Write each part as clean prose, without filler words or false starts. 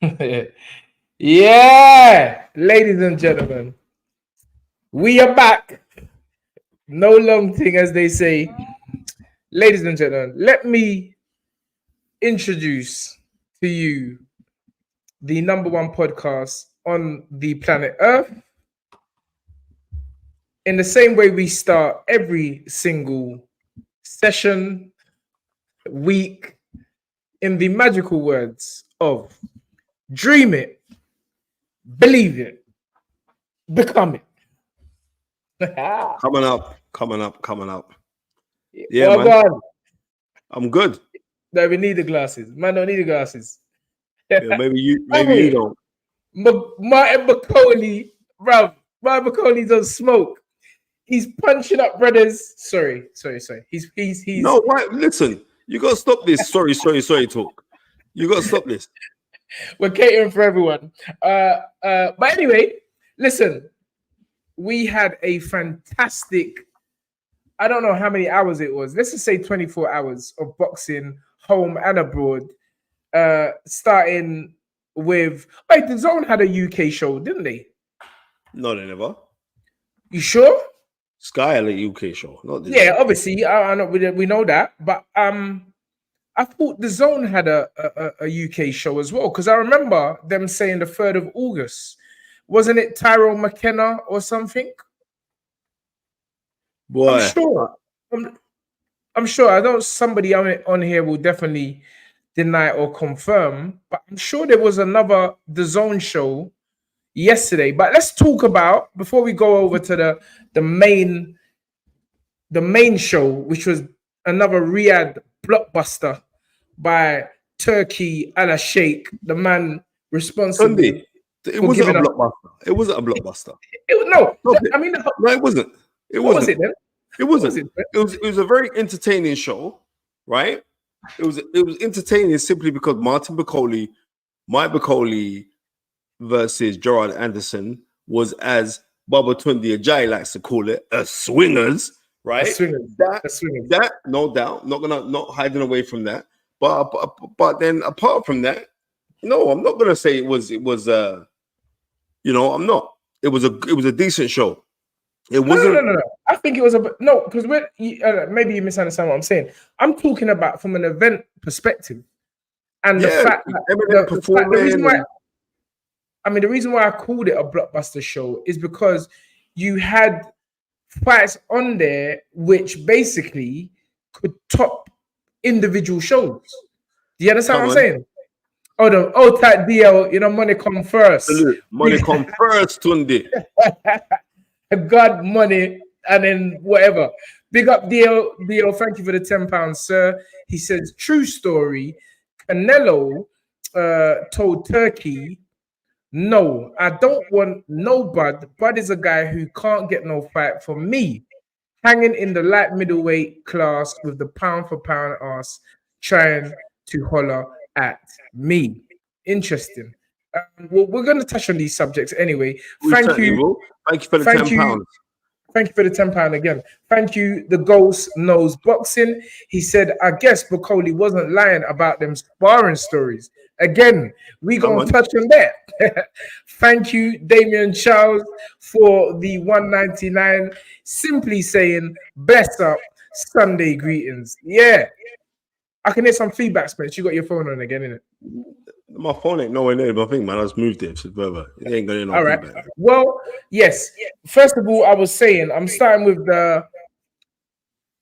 Yeah, ladies and gentlemen, we are back. No long thing, as they say. Ladies and gentlemen, let me introduce to you the number one podcast on the planet Earth. In the same way we start every single session, week, in the magical words of dream it, believe it, become it. Coming up. Yeah, Well, man. go on. I'm good. No, we need the glasses. Man, don't need the glasses. Yeah, maybe you Hey, don't. Martin Bakole, bruv. Martin Bakole don't smoke. He's punching up brothers. Sorry. He's No, why? Listen, you gotta stop this. Sorry, talk. You gotta stop this. We're catering for everyone. But anyway, listen, we had a fantastic, I don't know how many hours it was. Let's just say 24 hours of boxing, home and abroad. Starting with, wait, the Zone had a UK show, didn't they? No, they never. You sure? Sky had a UK show, not this. Yeah, obviously, I know we know that, but I thought the Zone had a UK show as well, because I remember them saying the 3rd of August. Wasn't it Tyrell McKenna or something? Boy, I'm sure. I'm sure. I know somebody on here will definitely deny or confirm, but I'm sure there was another The Zone show yesterday. But let's talk about, before we go over to the main show, which was another Riad blockbuster by Turkey Al Sheikh, the man responsible. Sunday. It wasn't a blockbuster. It wasn't a blockbuster. I mean, no, it wasn't. It what wasn't. was it then? It wasn't. It was a very entertaining show, right? It was entertaining simply because Mike Bakole versus Gerard Anderson was, as Baba Tunde Ajayi likes to call it, a swingers, right? That no doubt, not hiding away from that. But then apart from that, no, I'm not gonna say it was I'm not. It was a decent show. It wasn't. No. I think it was because maybe you misunderstand what I'm saying. I'm talking about from an event perspective, and the fact that the reason why I called it a blockbuster show is because you had fights on there which basically could top individual shows. Do you understand what I'm saying? Oh, type DL, money come first. Money come first, Tunde. God, money, and then whatever. Big up DL. Thank you for the £10, sir. He says, true story. Canelo told Turkey, no, I don't want no Bud. Bud is a guy who can't get no fight for me. Hanging in the light middleweight class with the pound for pound ass, trying to holler at me. Interesting. Well, we're going to touch on these subjects anyway. Thank you for the £10. Thank you for the £10 again. Thank you, the Ghost Knows Boxing. He said, I guess Bakole wasn't lying about them sparring stories. Again, we going to touch on that. Thank you, Damian Charles, for the $1.99. Simply saying, bless up, Sunday greetings. Yeah. I can hear some feedback, Spence. You got your phone on again, innit? My phone ain't nowhere near my thing, man. I just moved it. Further. It ain't going to all right. Feedback. Well, yes. First of all, I was saying, I'm starting with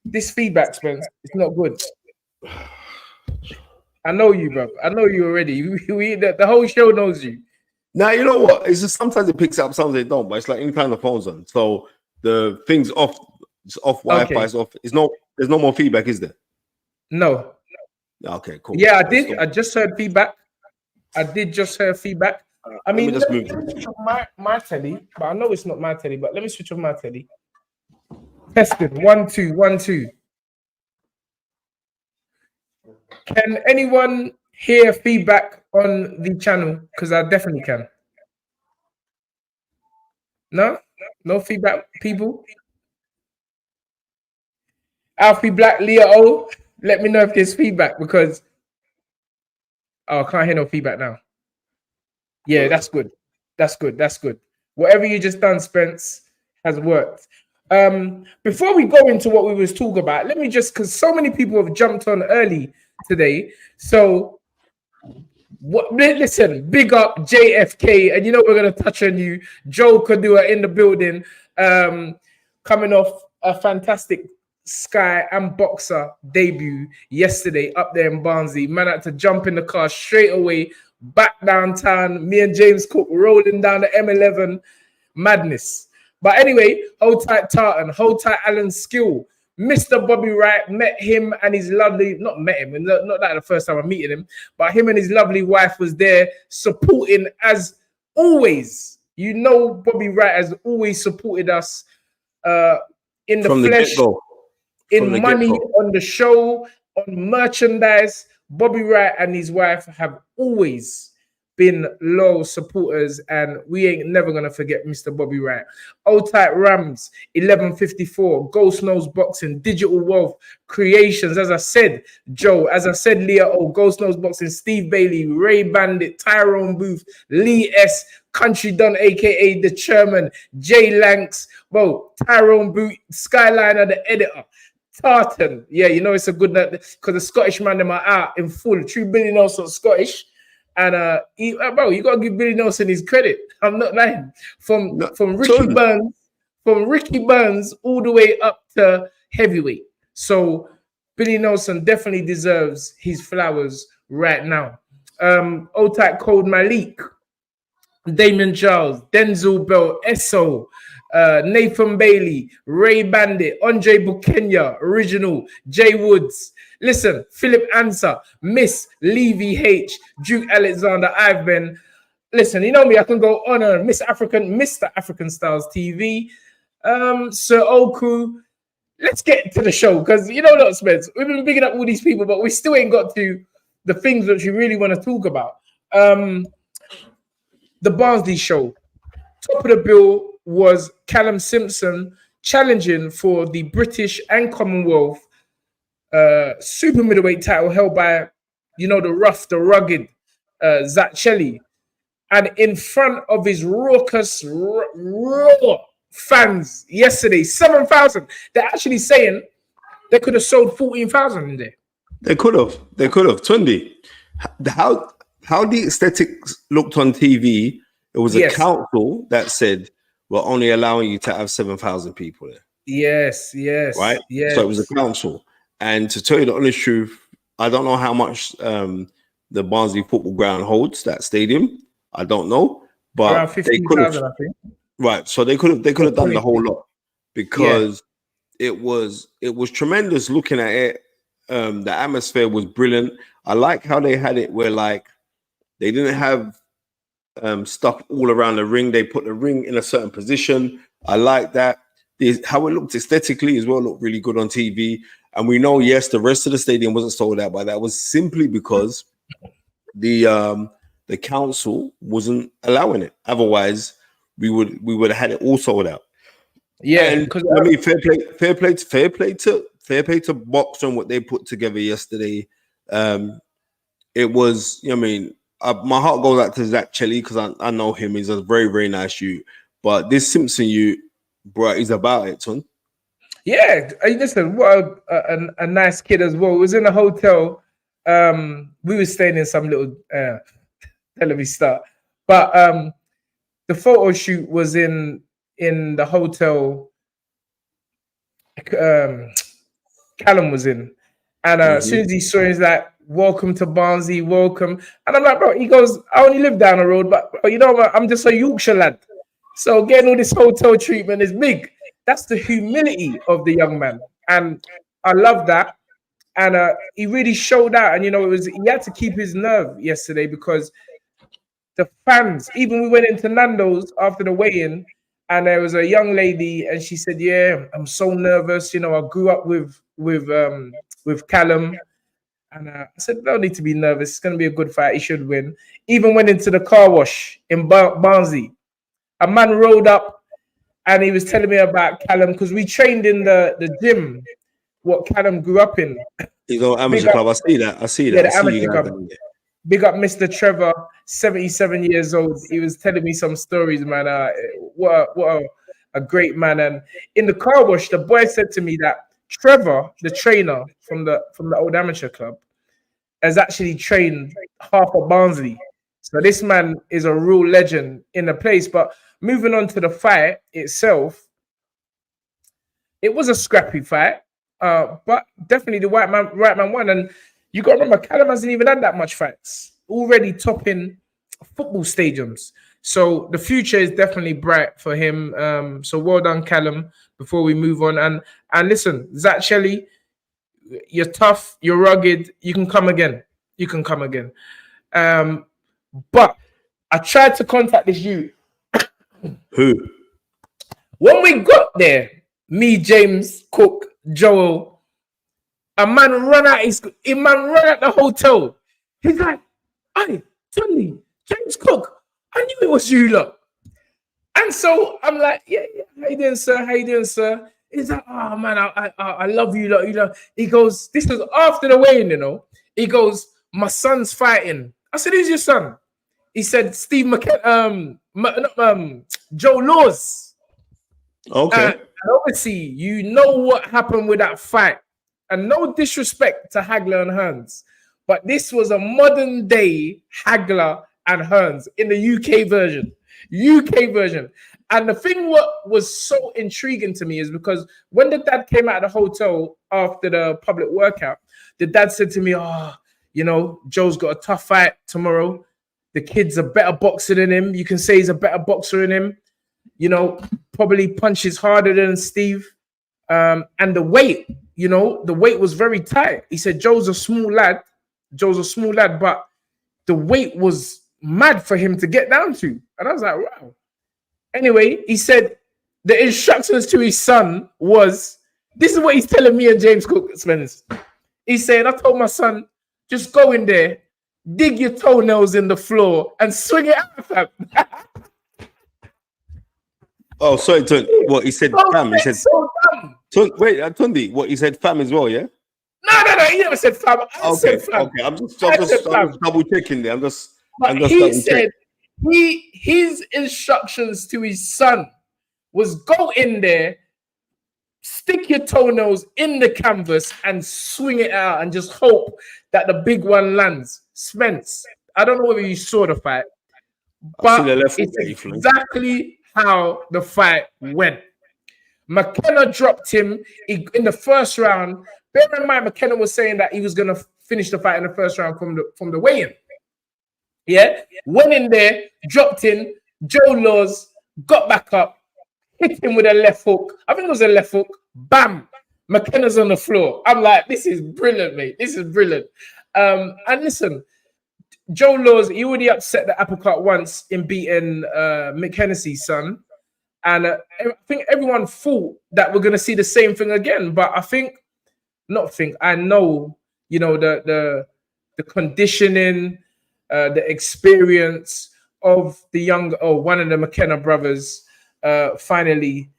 this feedback, Spence. It's not good. I know you, bro. I know you already. The whole show knows you. Now, you know what? It's just sometimes it picks up, sometimes it don't. But it's like anytime the phone's on. So the thing's off. It's off Wi-Fi. Okay. It's off. There's no more feedback, is there? No. Okay, cool. Yeah, I did. I just heard feedback. I did just hear feedback. I mean, let me switch off my telly, but I know it's not my telly, but let me switch off my telly. Testing. 1 2 1 2. Can anyone hear feedback on the channel? Because I definitely can. No? No feedback, people? Alfie Black, Leah O, let me know if there's feedback because I can't hear no feedback now. Yeah, that's good. That's good. That's good. Whatever you just done, Spence, has worked. Before we go into what we was talking about, let me just, because so many people have jumped on early today. So listen, big up JFK, and you know we're gonna touch on you. Joe Kadua in the building, coming off a fantastic Sky and Boxer debut yesterday up there in Barnsley. Man had to jump in the car straight away back downtown. Me and James Cook rolling down the M11. Madness. But anyway, hold tight Tartan, hold tight Alan Skill. Mr. Bobby Wright, met him and his lovely, not met him, not that the first time I'm meeting him, but him and his lovely wife was there supporting as always. You know, Bobby Wright has always supported us in the flesh, in money, on the show, on merchandise. Bobby Wright and his wife have always been loyal supporters, and we ain't never gonna forget Mr. Bobby Wright. Old Tight Rams, 1154, Ghost Nose Boxing, Digital Wealth Creations, as I said, Joe, as I said, Leah O, Ghost Nose Boxing, Steve Bailey, Ray Bandit, Tyrone Booth, Lee S, Country Don, aka the Chairman, Jay Lanks, well, Tyrone Booth, Skyliner, the editor. Tartan, yeah, you know it's a good night because the Scottish man them are out in full. True Billy Nelson Scottish. And bro, you gotta give Billy Nelson his credit. I'm not lying. From Ricky Burns all the way up to heavyweight. So Billy Nelson definitely deserves his flowers right now. Old Tight Cold Malik, Damien Charles, Denzel Bell, Esso, Nathan Bailey, Ray Bandit, Andre Bukenya, Original, Jay Woods. Listen, Philip Answer, Miss Levy H, Duke Alexander, I've been. Listen, you know me, I can go on Mr. African Styles TV, Sir Oku. Let's get to the show because you know what, Spence, we've been picking up all these people, but we still ain't got to the things that you really want to talk about. The Barnsley show. Top of the bill was Callum Simpson challenging for the British and Commonwealth super middleweight title held by, you know, the rough, the rugged Zach Shelley. And in front of his raucous, raw fans yesterday, 7,000. They're actually saying they could have sold 14,000 in there. They could have. Tunde, how the aesthetics looked on TV, it was a council that said, we're only allowing you to have 7,000 people there. Yes. Right? Yes. So it was a council. And to tell you the honest truth, I don't know how much the Barnsley football ground holds, that stadium. I don't know. But around 15,000, I think. Right. So they could have done the whole lot because it was tremendous looking at it. The atmosphere was brilliant. I like how they had it where like they didn't have stuff all around the ring. They put the ring in a certain position. I like that. How it looked aesthetically as well looked really good on TV. And we know, yes, the rest of the stadium wasn't sold out, but that was simply because the council wasn't allowing it. Otherwise, we would have had it all sold out. Yeah, because I mean, fair play to Boxer and what they put together yesterday. It was, I mean, my heart goes out to Zach Shelley because I know him. He's a very, very nice youth. But this Simpson youth, bro, he's about it, son. Yeah, listen, what a nice kid as well. It was in a hotel. We were staying in some little television star, but the photo shoot was in the hotel. Callum was in, and as soon as he saw, he's like, "Welcome to Barnsley, welcome." And I'm like, "Bro," he goes, "I only live down the road, but bro, you know what? I'm just a Yorkshire lad, so getting all this hotel treatment is big." That's the humility of the young man, and I love that. And he really showed out. And you know, he had to keep his nerve yesterday because the fans. Even we went into Nando's after the weigh-in, and there was a young lady, and she said, "Yeah, I'm so nervous. You know, I grew up with Callum." And I said, "No need to be nervous. It's going to be a good fight. He should win." Even went into the car wash in Barnsley. A man rolled up. And he was telling me about Callum because we trained in the gym, what Callum grew up in. He's on amateur club. I see that. Yeah, the amateur club. Big up Mr. Trevor, 77 years old. He was telling me some stories, man. What a great man. And in the car wash, the boy said to me that Trevor, the trainer from the old amateur club, has actually trained half of Barnsley. So this man is a real legend in the place. But moving on to the fight itself, it was a scrappy fight, but definitely the right man won. And you got to remember, Callum hasn't even had that much fights, already topping football stadiums. So the future is definitely bright for him. So well done, Callum. Before we move on, and listen, Zach Shelley, you're tough, you're rugged. You can come again. You can come again. But I tried to contact this youth. Who? When we got there, me, James, Cook, Joel, a man run out the hotel. He's like, "Hey, Tunde, James Cook, I knew it was you, look." And so I'm like, yeah, how you doing, sir? How you doing, sir? He's like, "Oh man, I love you, lot. You know." He goes, this was after the weigh-in, you know. He goes, "My son's fighting." I said, "Who's your son?" He said, "Steve McKenna, Joe Laws." Okay. And obviously, you know what happened with that fight. And no disrespect to Hagler and Hearns, but this was a modern day Hagler and Hearns in the UK version. And the thing what was so intriguing to me is because when the dad came out of the hotel after the public workout, the dad said to me, "Oh, you know, Joe's got a tough fight tomorrow. The kid's a better boxer than him. You can say he's a better boxer than him. You know, probably punches harder than Steve. And the weight, you know, the weight was very tight." He said, Joe's a small lad, but the weight was mad for him to get down to." And I was like, wow. Anyway, he said the instructions to his son was, this is what he's telling me and James Cook, Spence. He's saying, "I told my son, just go in there, dig your toenails in the floor and swing it out, fam." Oh, sorry, what he said, fam. He said, so dumb. Wait, Tunde, what he said, fam as well, yeah? No, he never said fam. I said fam. Okay, I'm just double checking there. He said his instructions to his son was go in there, stick your toenails in the canvas and swing it out and just hope that the big one lands. Spence, I don't know whether you saw the fight, but it's exactly how the fight went. McKenna dropped him in the first round. Bear in mind, McKenna was saying that he was going to finish the fight in the first round from the weigh-in. Yeah? Went in there, dropped in. Joe Laws got back up, hit him with a left hook. I think it was a left hook. Bam! McKenna's on the floor. I'm like, this is brilliant, mate. This is brilliant. And listen, Joe Laws, he already upset the apple cart once in beating Mick Hennessy's son. And I think everyone thought that we're going to see the same thing again. But I know, you know, the conditioning, the experience of one of the McKenna brothers finally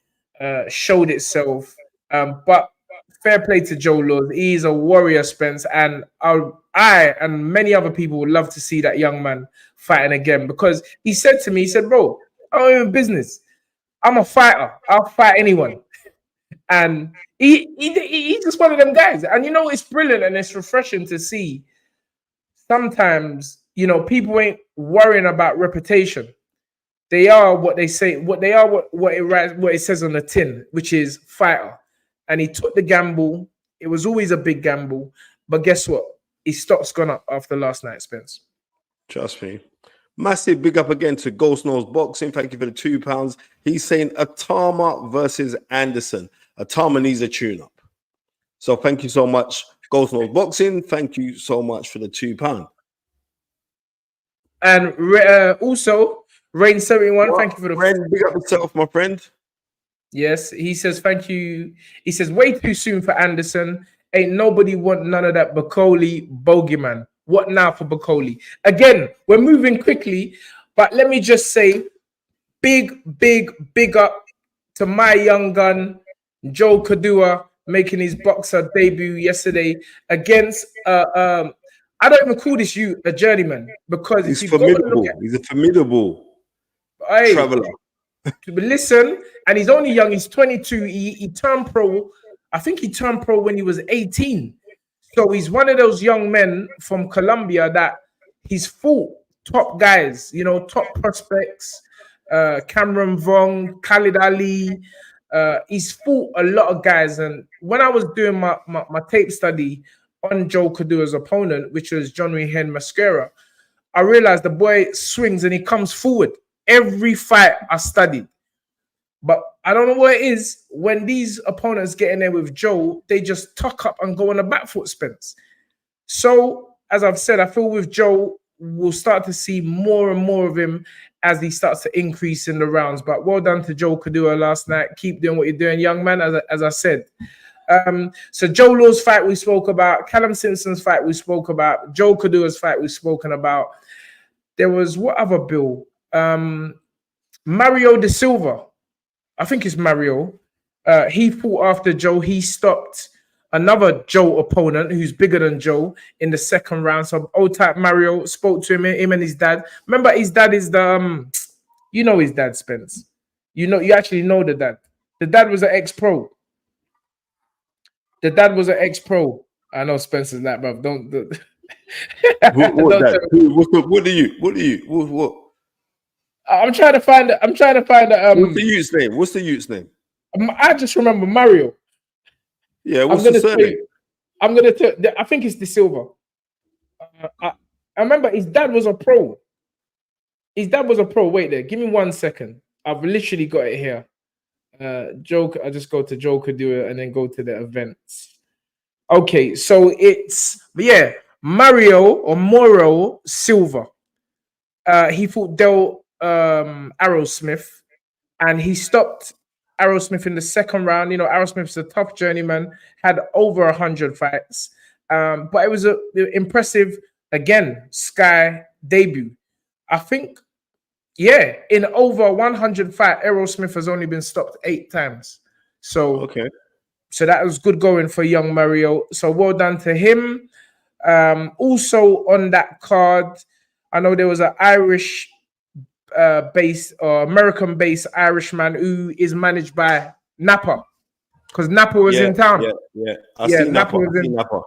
showed itself. But fair play to Joe Laws. He's a warrior, Spence. And I and many other people would love to see that young man fighting again, because he said to me, he said, "Bro, I'm in business. I'm a fighter. I'll fight anyone." And he's just one of them guys. And you know, it's brilliant and it's refreshing to see. Sometimes, you know, people ain't worrying about reputation. They are what they say, what it says on the tin, which is fighter. And he took the gamble. It was always a big gamble. But guess what? His stock's gone up after last night, Spence. Trust me. Massive big up again to Ghost Nose Boxing. Thank you for the £2. He's saying Atama versus Anderson. Atama needs a tune-up. So thank you so much, Ghost Nose Boxing. Thank you so much for the £2. And also, Rain 71, thank you for the friend. Big up yourself, my friend. Yes, he says thank you. He says way too soon for Anderson. Ain't nobody want none of that Bakole bogeyman. What now for Bakole? Again, we're moving quickly, but let me just say, big up to my young gun, Joe Kadua, making his boxer debut yesterday against a I don't even call this you a journeyman because he's if you go and look formidable. at, He's a formidable hey, traveler. but listen, and he's only young. He's 22. He turned pro. I think he turned pro when he was 18. So he's one of those young men from Colombia that he's fought top guys, you know, top prospects. Cameron Vong, Khalid Ali. He's fought a lot of guys. And when I was doing my tape study on Joe Kadua's opponent, which was John Hen Mascara, I realized the boy swings and he comes forward. Every fight I studied. But I don't know what it is. When these opponents get in there with Joe, they just tuck up and go on a back foot, Spence. So, as I've said, I feel with Joe, we'll start to see more and more of him as he starts to increase in the rounds. But well done to Joe Kadua last night. Keep doing what you're doing, young man, as I said. So Joe Law's fight we spoke about. Callum Simpson's fight we spoke about. Joe Kadua's fight we've spoken about. There was what other Bill? Mario De Silva. I think it's Mario. He fought after Joe. He stopped another Joe opponent who's bigger than Joe in the second round. So old type Mario spoke to him and his dad. Remember, his dad is the you know his dad, Spence. You actually know the dad. The dad was an ex-pro. The dad was an ex-pro. I know Spencer's that, but don't. What? I'm trying to find. What's the youth's name? What's the youth's name? I just remember Mario. Yeah, what's the surname? I think it's De Silva. I remember his dad was a pro. Wait there. Give me 1 second. I've literally got it here. Joe. I just go to Joe Kadua and then go to the events. Okay, so it's Mario or Moro Silva. He fought Del Arrowsmith, and he stopped Arrowsmith in the second round. You know, Arrowsmith's a tough journeyman, had over 100 fights, but it was an impressive, again, Sky debut. I think, in over 100 fights, Arrowsmith has only been stopped 8 times. So that was good going for young Mario. So well done to him. Also on that card, I know there was an Irish based or American based Irishman who is managed by Napa, because Napa was in town. Napa was in Napa.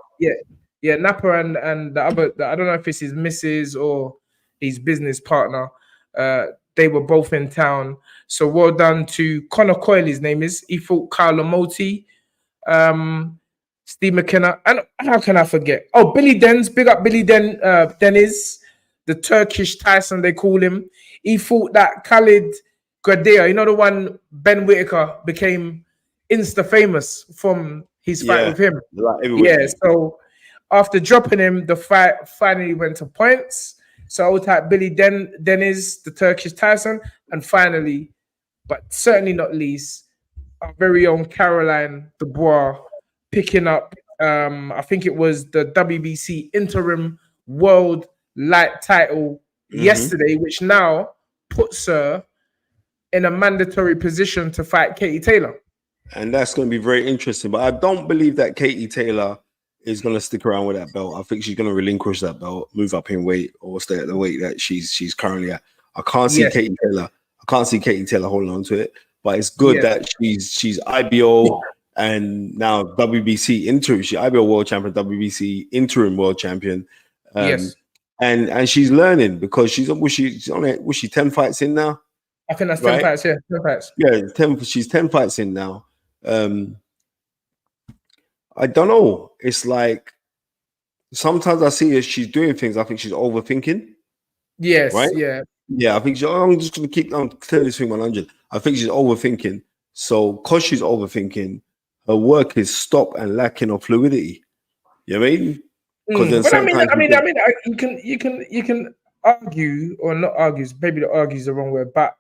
Napa and the other, I don't know if it's his missus or his business partner. They were both in town. So well done to Connor Coyle, his name is. He fought Carl Lamoti, Steve McKenna, and how can I forget? Oh, Billy Denz, big up Billy Deniz, the Turkish Tyson, they call him. He fought that Khalid Gradea, you know, the one Ben Whitaker became insta famous from his fight with him. So after dropping him, the fight finally went to points. So I'll type Billy Deniz, the Turkish Tyson, and finally, but certainly not least, our very own Caroline Dubois picking up, I think it was the WBC interim world light title yesterday, which now puts her in a mandatory position to fight Katie Taylor. And that's going to be very interesting. But I don't believe that Katie Taylor is going to stick around with that belt. I think she's going to relinquish that belt, move up in weight, or stay at the weight that she's currently at. I can't see Katie Taylor. I can't see Katie Taylor holding on to it. But it's good that she's IBO and now WBC interim. She's IBO world champion, WBC interim world champion. And she's learning because she's 10 fights in now? I think that's 10 fights, 10 fights. Yeah, she's 10 fights in now. I don't know. It's like sometimes I see her, she's doing things. I think she's overthinking. Yes, right? Yeah, I think I'm just going to keep on telling this thing 100. I think she's overthinking. So because she's overthinking, her work is stopped and lacking of fluidity. You know what I mean? You can argue or not argue. Maybe the argue is the wrong word, but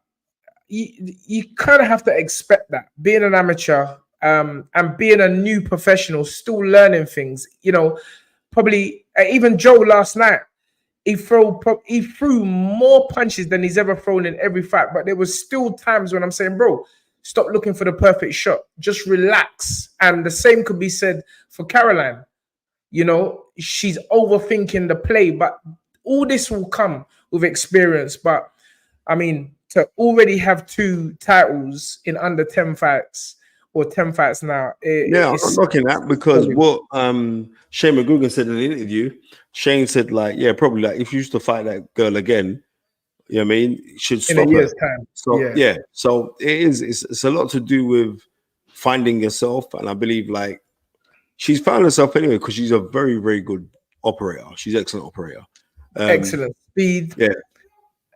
you kind of have to expect that being an amateur and being a new professional, still learning things. You know, probably even Joe last night, he threw more punches than he's ever thrown in every fight. But there was still times when I'm saying, bro, stop looking for the perfect shot. Just relax. And the same could be said for Caroline. You know, she's overthinking the play, but all this will come with experience. But I mean, to already have 2 titles in under 10 fights or 10 fights now. I'm not knocking that, because what Shane McGugan said in the interview, Shane said, like, yeah, probably, like, if you used to fight that girl again, you know what I mean, should stop in a year's her. time. So yeah, so it's a lot to do with finding yourself, and I believe, like, she's found herself anyway, because she's a very, very good operator. She's an excellent operator. Excellent speed. Yeah.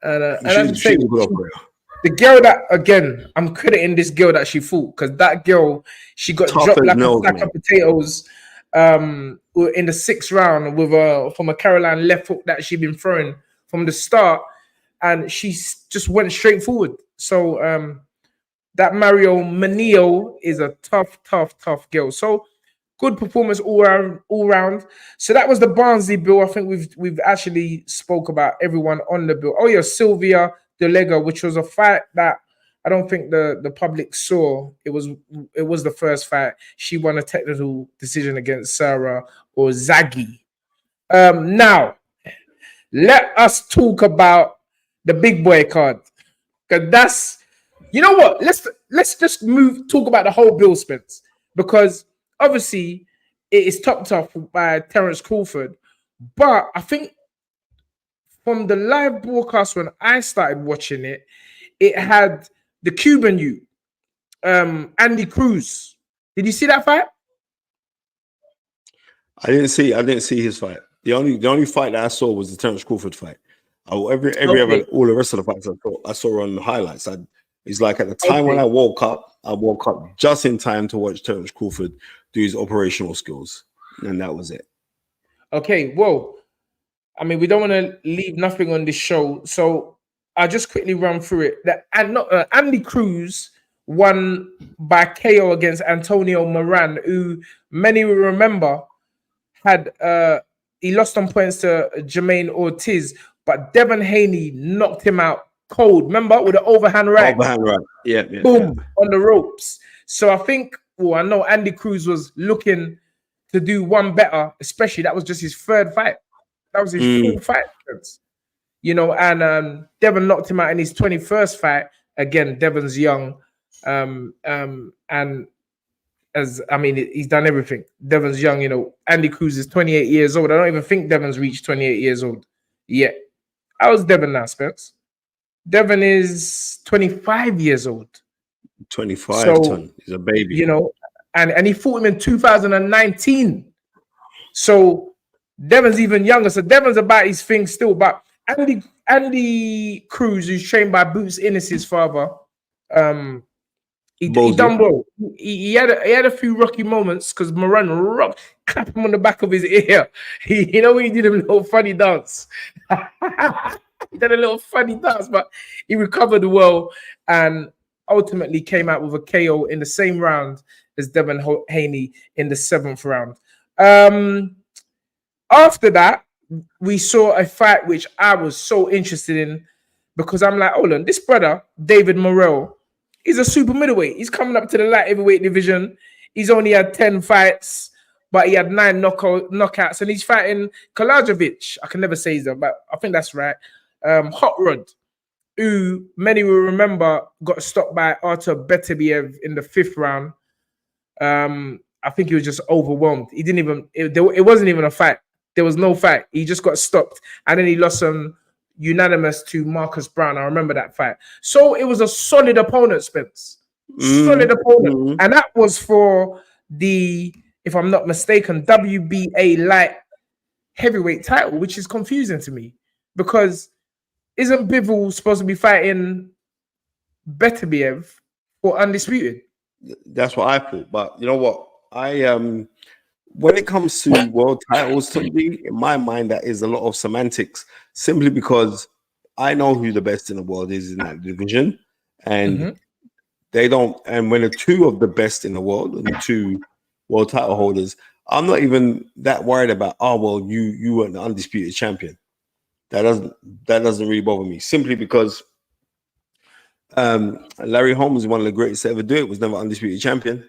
And she's a good operator. The girl that, again, I'm crediting this girl that she fought, because that girl, she got dropped like a sack of potatoes in the 6th round with from a Caroline left hook that she'd been throwing from the start, and she just went straight forward. So that Mario Manillo is a tough girl. So good performance all round. So that was the Barnsley bill. I think we've actually spoke about everyone on the bill. Oh yeah, Sylvia Delega, which was a fight that I don't think the public saw. It was the first fight. She won a technical decision against Sarah or Zaghi. Now, let us talk about the big boy card, because that's, you know what? Let's just talk about the whole bill, Spence, because obviously it is topped off by Terence Crawford, but I think from the live broadcast when I started watching it, it had the Cuban youth, Andy Cruz. Did you see that fight? I didn't see his fight. The only fight that I saw was the Terence Crawford fight. All the rest of the fights I saw on the highlights. It's like at the time when I woke up just in time to watch Terence Crawford do his operational skills, and that was it. Okay, well, I mean, we don't want to leave nothing on this show, so I'll just quickly run through it. Andy Cruz won by KO against Antonio Moran, who many will remember had he lost on points to Jermaine Ortiz, but Devon Haney knocked him out cold. Remember, with the overhand right? Yeah. Boom, on the ropes. So I think, I know Andy Cruz was looking to do one better, especially that was just his 3rd fight. That was his 4th fight. You know, and Devon knocked him out in his 21st fight. Again, Devon's young. And as I mean, he's done everything. Devon's young, you know. Andy Cruz is 28 years old. I don't even think Devon's reached 28 years old yet. How's Devon now, Spence? Devon is 25 years old. 25, so, he's a baby. You know, and he fought him in 2019. So Devon's even younger. So Devon's about his thing still. But Andy Cruz, who's trained by Boots Innes' father, he done well. He had a few rocky moments because Moran clapped him on the back of his ear. You know when he did a little funny dance. He did a little funny dance, but he recovered well and ultimately came out with a KO in the same round as Devon Haney in the 7th round. After that, we saw a fight which I was so interested in because I'm like, hold on, this brother, David Morrell, he's a super middleweight. He's coming up to the light heavyweight division. He's only had 10 fights, but he had 9 knockouts, and he's fighting Kalajovic. I can never say his name, but I think that's right. Hot Rod, who many will remember got stopped by Artur Beterbiev in the 5th round. I think he was just overwhelmed. He didn't even, it wasn't even a fight. There was no fight. He just got stopped. And then he lost unanimous to Marcus Brown. I remember that fight. So it was a solid opponent, Spence. Solid opponent. And that was for the, if I'm not mistaken, WBA light heavyweight title, which is confusing to me. Because isn't Bivol supposed to be fighting Beterbiev for undisputed? That's what I thought. But you know what? When it comes to world titles, to me, in my mind, that is a lot of semantics, simply because I know who the best in the world is in that division, and they don't. And when the 2 of the best in the world and the 2 world title holders, I'm not even that worried about. Oh well, you were an undisputed champion. That doesn't really bother me, simply because Larry Holmes is one of the greatest to ever do it. Was never undisputed champion.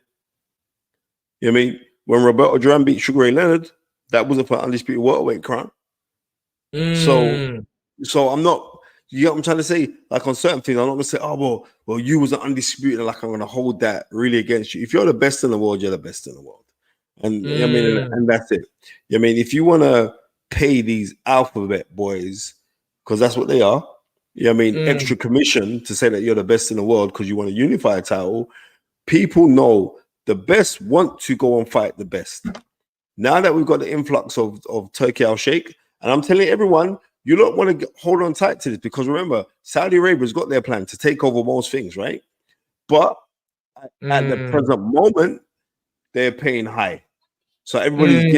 You know what I mean? When Roberto Duran beat Sugar Ray Leonard, That wasn't for undisputed welterweight crown. So I'm not. You get what I'm trying to say? Like on certain things, I'm not gonna say, oh well, you was an undisputed. Like I'm gonna hold that really against you. If you're the best in the world, you're the best in the world, and I mean, and that's it. I mean, if you wanna pay these alphabet boys, because that's what they are. I mean, extra commission to say that you're the best in the world because you want to unify a title. People know the best want to go and fight the best. Now that we've got the influx of Turkey al-Sheikh, and I'm telling everyone, you don't want to hold on tight to this because remember, Saudi Arabia's got their plan to take over most things, right? But at the present moment, they're paying high. So everybody's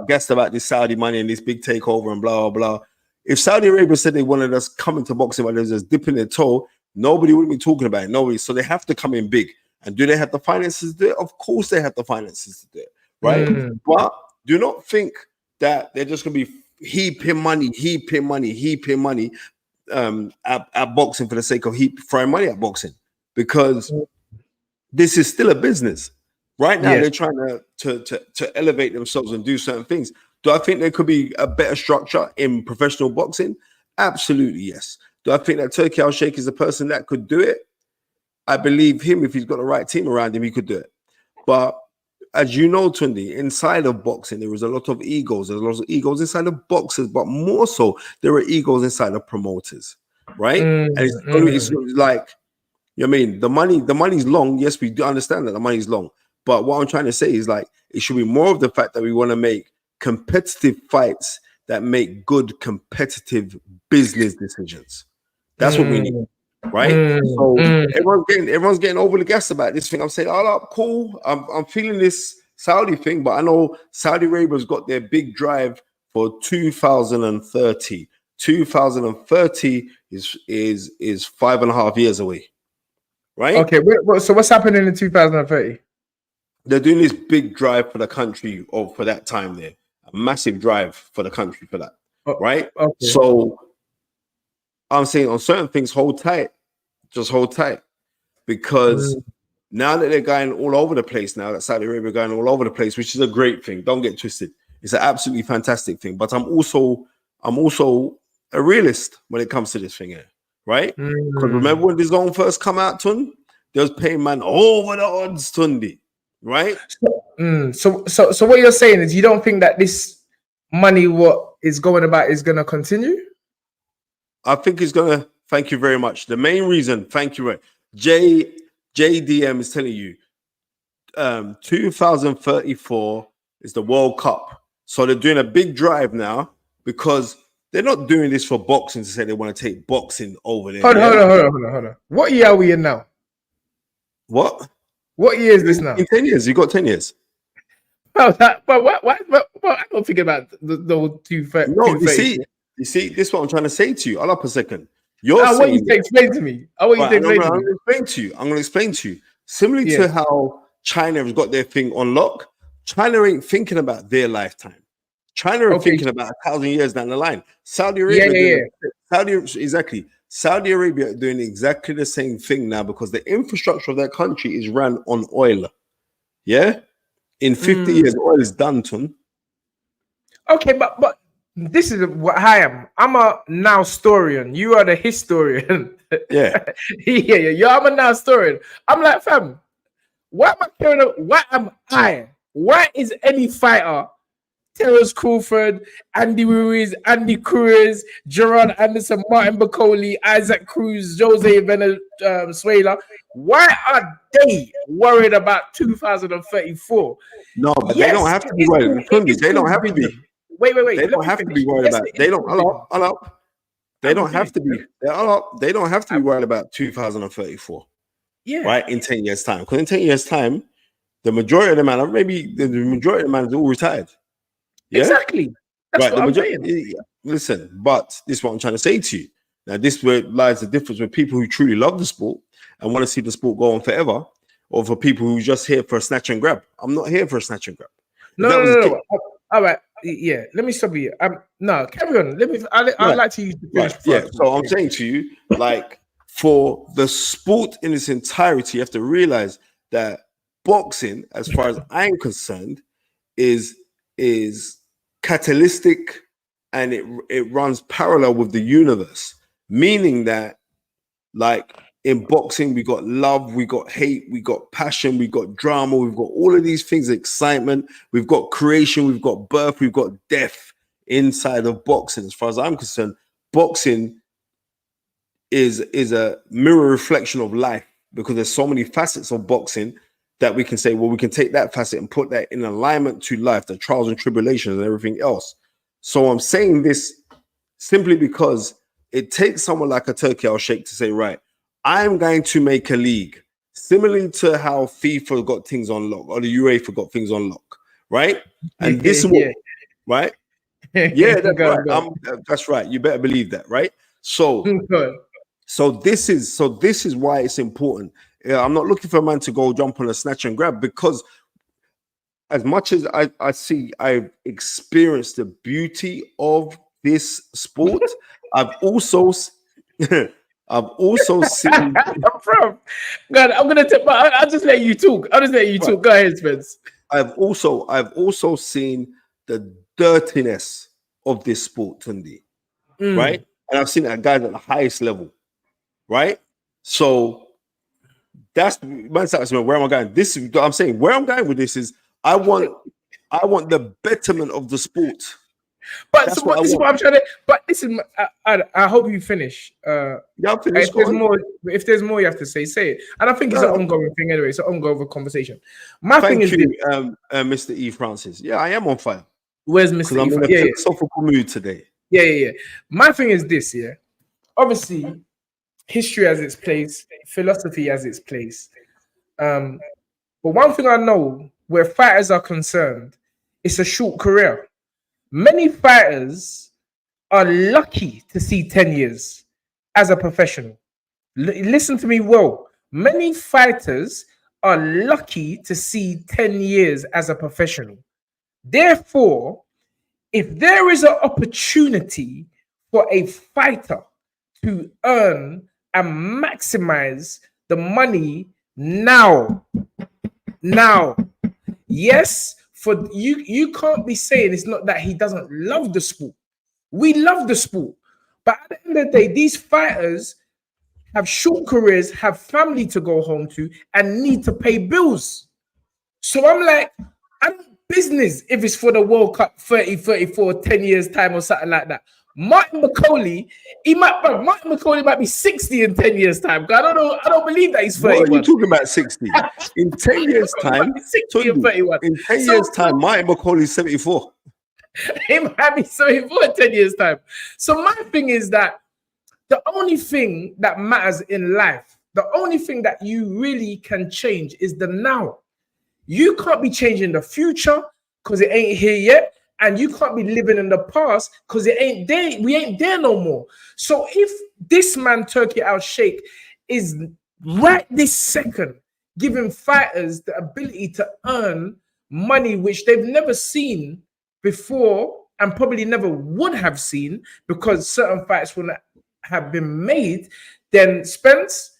guessed about this Saudi money and this big takeover and blah, blah, blah. If Saudi Arabia said they wanted us coming to boxing, but they're just dipping their toe, nobody would be talking about it. Nobody. So they have to come in big. And do they have the finances to do it? Of course they have the finances to do it, right? But do not think that they're just going to be heaping money at boxing for the sake of throwing money at boxing, because this is still a business. Right now, they're trying to elevate themselves and do certain things. Do I think there could be a better structure in professional boxing? Absolutely, yes. Do I think that Turkey al-Sheikh is the person that could do it? I believe him. If he's got the right team around him, he could do it. But as you know, Tunde, inside of boxing, there is a lot of egos. There's a lot of egos inside of boxers, but more so, there are egos inside of promoters, right? And it's like, you know what I mean? The money's long. Yes, we do understand that the money's long. But what I'm trying to say is like, it should be more of the fact that we want to make competitive fights that make good competitive business decisions. That's what we need, right? So everyone's getting overly gassed about this thing. I'm saying, oh, cool. I'm feeling this Saudi thing, but I know Saudi Arabia's got their big drive for 2030. 2030 is 5.5 years away, right? Okay, so what's happening in 2030? They're doing this big drive for the country, or for that time there. A massive drive for the country for that, right? Okay. So I'm saying on certain things, hold tight. Just hold tight. Because now that they're going all over the place now, that Saudi Arabia going all over the place, which is a great thing. Don't get twisted. It's an absolutely fantastic thing. But I'm also a realist when it comes to this thing here, right? Because remember when this zone first come out, Tun? They was paying man over the odds, Tunde. Right. So what you're saying is you don't think that this money, what is going about, is going to continue? I think it's going to. Thank you very much. The main reason, thank you. JDM is telling you 2034 is the World Cup. So they're doing a big drive now because they're not doing this for boxing to say they want to take boxing over there. Hold on. What year are we in now? What year is this now? In 10 years, you got 10 years. But I don't think about the 230. No, you see, this is what I'm trying to say to you. Hold up a second. I want you to explain to me. I'm going to explain to you. Similarly to how China has got their thing on lock, China ain't thinking about their lifetime. China are thinking about 1,000 years down the line. Saudi Arabia, Saudi Arabia are doing exactly the same thing now because the infrastructure of that country is run on oil. Yeah? In 50 years, oil is done, Tun. Okay, but this is what I am. I'm a now historian. You are the historian. Yeah. I'm a now historian. I'm like, fam, why is any fighter, Terrence Crawford, Andy Ruiz, Andy Cruz, Gerard Anderson, Martin Bakole, Isaac Cruz, Jose Venezuela, why are they worried about 2034? No, but they don't have to be worried. They don't have to be. Wait. They don't have to be worried about it. They don't. They don't have to be. They don't have to be worried about 2034. Yeah. Right, in 10 years' time. Because in 10 years' time, the majority of the man, maybe the majority of the man is all retired. Yeah? Exactly. That's what I'm saying. Listen, but this is what I'm trying to say to you. Now, this is where lies the difference with people who truly love the sport and want to see the sport go on forever, or for people who are just here for a snatch and grab. I'm not here for a snatch and grab. No. All right. Yeah, let me stop you. No, carry on. I'd like to use the finish. Yeah, so I'm saying to you, like, for the sport in its entirety, you have to realize that boxing, as far as I'm concerned, is catalytic and it runs parallel with the universe, meaning that like in boxing, we got love, we got hate, we got passion, we got drama, we've got all of these things, excitement, we've got creation, we've got birth, we've got death inside of boxing. As far as I'm concerned, boxing is a mirror reflection of life, because there's so many facets of boxing that we can say, well, we can take that facet and put that in alignment to life, the trials and tribulations and everything else. So I'm saying this simply because it takes someone like a Turkey Al-Sheikh to say, right, I'm going to make a league similarly to how FIFA got things on lock or the UEFA got things on lock, right? And this is what, right? Yeah, that's right. That's right. You better believe that, right? So this is why it's important. I'm not looking for a man to go jump on a snatch and grab, because as much as I've experienced the beauty of this sport, I've also seen. Bro, God, I'll just let you talk. Go ahead, Spence. I've also seen the dirtiness of this sport, Tunde, right? And I've seen it at guys at the highest level, right? So that's where am I going? This is I'm saying. Where I'm going with this is I want the betterment of the sport. But this is what I'm trying to. But listen, I hope you finish. If there's more you have to say it. And I think it's an ongoing thing anyway. It's an ongoing conversation. Thank you, Mr. E. Francis. Yeah, I am on fire. Where's Mr. I'm in a philosophical mood today. Yeah. My thing is this. Yeah, obviously, history has its place, philosophy has its place. But one thing I know, where fighters are concerned, it's a short career. Many fighters are lucky to see 10 years as a professional. Listen to me well. Many fighters are lucky to see 10 years as a professional. Therefore, if there is an opportunity for a fighter to earn and maximize the money now, yes, for you can't be saying it's not that he doesn't love the sport. We love the sport. But at the end of the day, these fighters have short careers, have family to go home to, and need to pay bills. So I'm like, I'm business if it's for the World Cup 30, 34, 10 years time or something like that. Martin Bakole might be 60 in 10 years time. I don't believe that he's 31. What are you talking about 60? In 10 years time, 60 and 31. In 10 years time, Martin Bakole is 74. He might be 74 in 10 years time. So my thing is that the only thing that matters in life, the only thing that you really can change is the now. You can't be changing the future because it ain't here yet. And you can't be living in the past because it ain't there. We ain't there no more. So if this man, Turkey Al-Sheikh, is right this second giving fighters the ability to earn money which they've never seen before and probably never would have seen because certain fights wouldn't have been made, then Spence,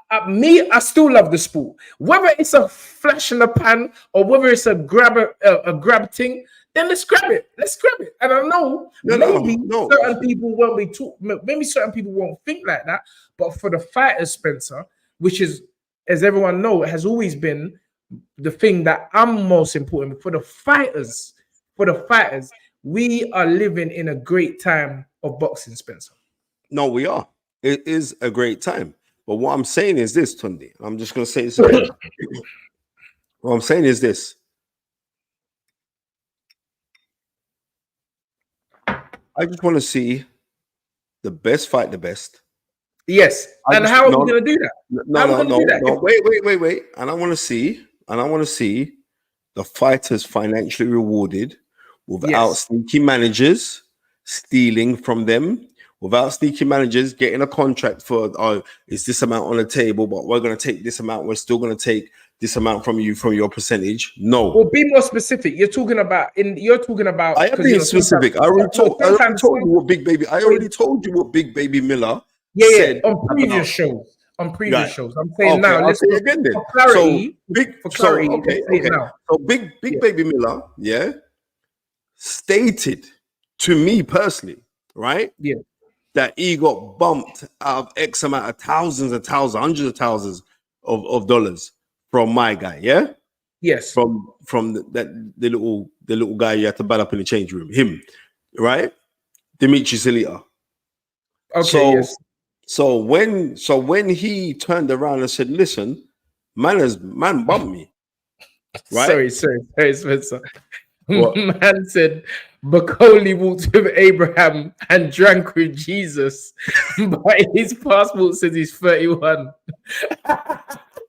I still love the sport. Whether it's a flash in the pan or whether it's a grab thing, then let's grab it. And I know certain people won't be maybe certain people won't think like that, but for the fighters, Spencer, which is, as everyone knows, has always been the thing that I'm most important for the fighters. We are living in a great time of boxing, Spencer. No, we are. It is a great time. But what I'm saying is this, Tunde. I'm just going to say this again. What I'm saying is this. I just want to see the best fight the best. Yes. And how are we going to do that? No. Wait. And I want to see the fighters financially rewarded without sneaky managers stealing from them, without sneaky managers getting a contract for, is this amount on the table, but we're going to take this amount. We're still going to take this amount from you from your percentage. No. Well, be more specific. You're talking about. I am being specific. I already told you what Big Baby. I already told you what Big Baby Miller said on previous shows. I'm saying now. Let's say again then. For clarity. So Big Baby Miller, stated to me personally, right? Yeah. That he got bumped out of X amount of thousands and thousands, hundreds of thousands of dollars from my guy, yeah? Yes. From the little guy you had to bat up in the change room, him, right? Dimitri Salita. Okay, So when he turned around and said, "Listen, man bumped me," right? Sorry, Spencer. Man said Bakole walked with Abraham and drank with Jesus, but his passport says he's 31.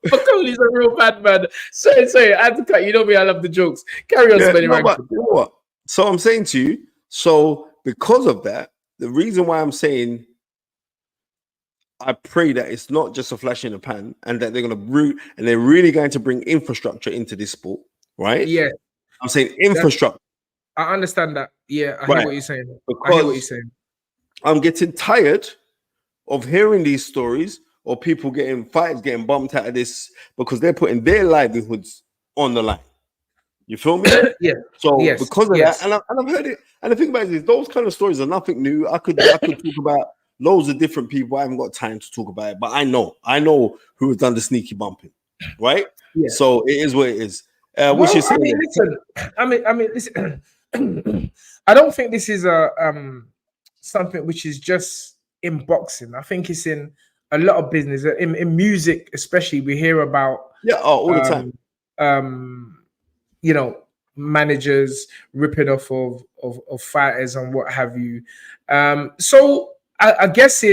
Bakole's a real bad man. Sorry, I had to cut. You know me, I love the jokes. Carry on, Spenny. But you know what? So I'm saying to you, so because of that, the reason why I'm saying I pray that it's not just a flash in the pan and that they're they're really going to bring infrastructure into this sport, right? Yeah. I'm saying infrastructure. I understand that. Yeah, I hear what you're saying. Because I hear what you're saying. I'm getting tired of hearing these stories or people getting bumped out of this because they're putting their livelihoods on the line. You feel me? Yeah. So because of that, and I've heard it, and the thing about it is those kind of stories are nothing new. I could talk about loads of different people. I haven't got time to talk about it, but I know who has done the sneaky bumping, right? Yeah. So it is what it is. Listen. I don't think this is a something which is just in boxing. I think it's in a lot of business. In music, especially, we hear about all the time. You know, managers ripping off of fighters and what have you. So I guess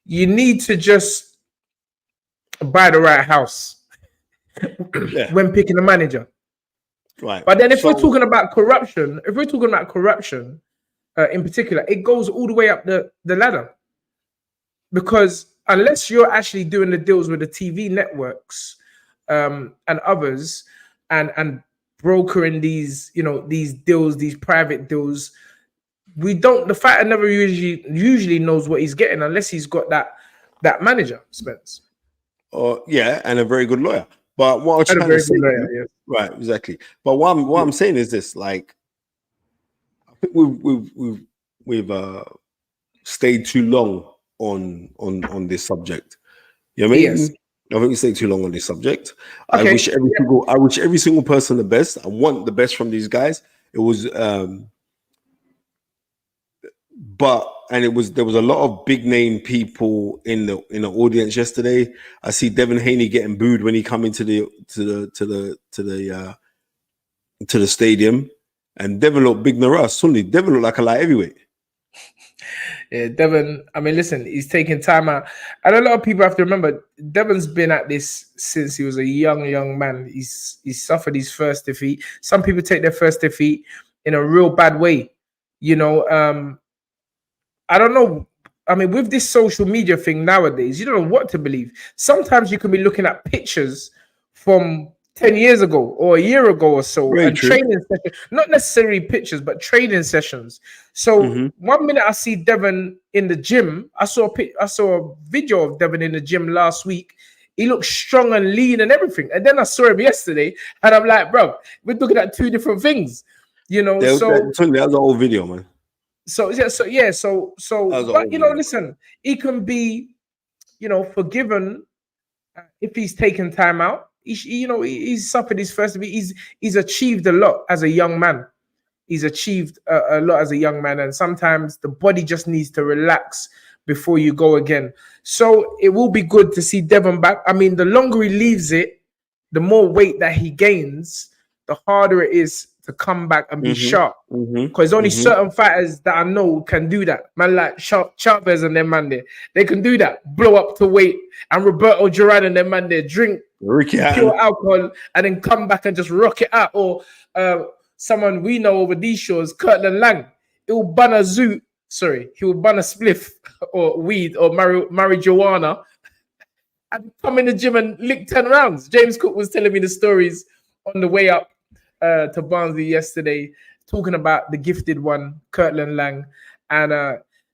you need to just buy the right house when picking a manager. Right. But then if we're talking about corruption, in particular, it goes all the way up the ladder. Because unless you're actually doing the deals with the TV networks and others and brokering these deals, these private deals, the fighter never usually knows what he's getting unless he's got that manager, Spence. And a very good lawyer. But what I'm trying to say, right, exactly. But what I'm saying is this: like, I think we've stayed too long on this subject. You know what I mean? Yes. I think we stayed too long on this subject. Okay. I wish every single person the best. I want the best from these guys. It was, there was a lot of big name people in the audience yesterday. I see Devon Haney getting booed when he come into the stadium, and Devon looked big than us. Suddenly, Devon looked like a light heavyweight. Yeah, Devon. I mean, listen, he's taking time out, and a lot of people have to remember Devon's been at this since he was a young man. He's suffered his first defeat. Some people take their first defeat in a real bad way. You know, I don't know. I mean, with this social media thing nowadays, you don't know what to believe. Sometimes you can be looking at pictures from 10 years ago or a year ago or so, and training sessions, not necessarily pictures, but training sessions. So 1 minute I see Devon in the gym. I saw a video of Devon in the gym last week. He looked strong and lean and everything. And then I saw him yesterday, and I'm like, bro, we're looking at two different things. You know, that was the old video, man. But you know, listen, he can be, you know, forgiven if he's taken time out. He's suffered his first defeat. He's achieved a lot as a young man. He's achieved a lot as a young man, and sometimes the body just needs to relax before you go again. So it will be good to see Devon back. I mean, the longer he leaves it, the more weight that he gains, the harder it is to come back and be sharp. Because only certain fighters that I know can do that. Man, like Chavez and them man there, they can do that. Blow up to weight. And Roberto Duran and them man there drink pure alcohol and then come back and just rock it out. Or someone we know over these shows, Kirtland Lang, he'll bun a spliff or weed or marijuana and come in the gym and lick 10 rounds. James Cook was telling me the stories on the way up to Barnsley yesterday, talking about the gifted one, Kirtland Lang. And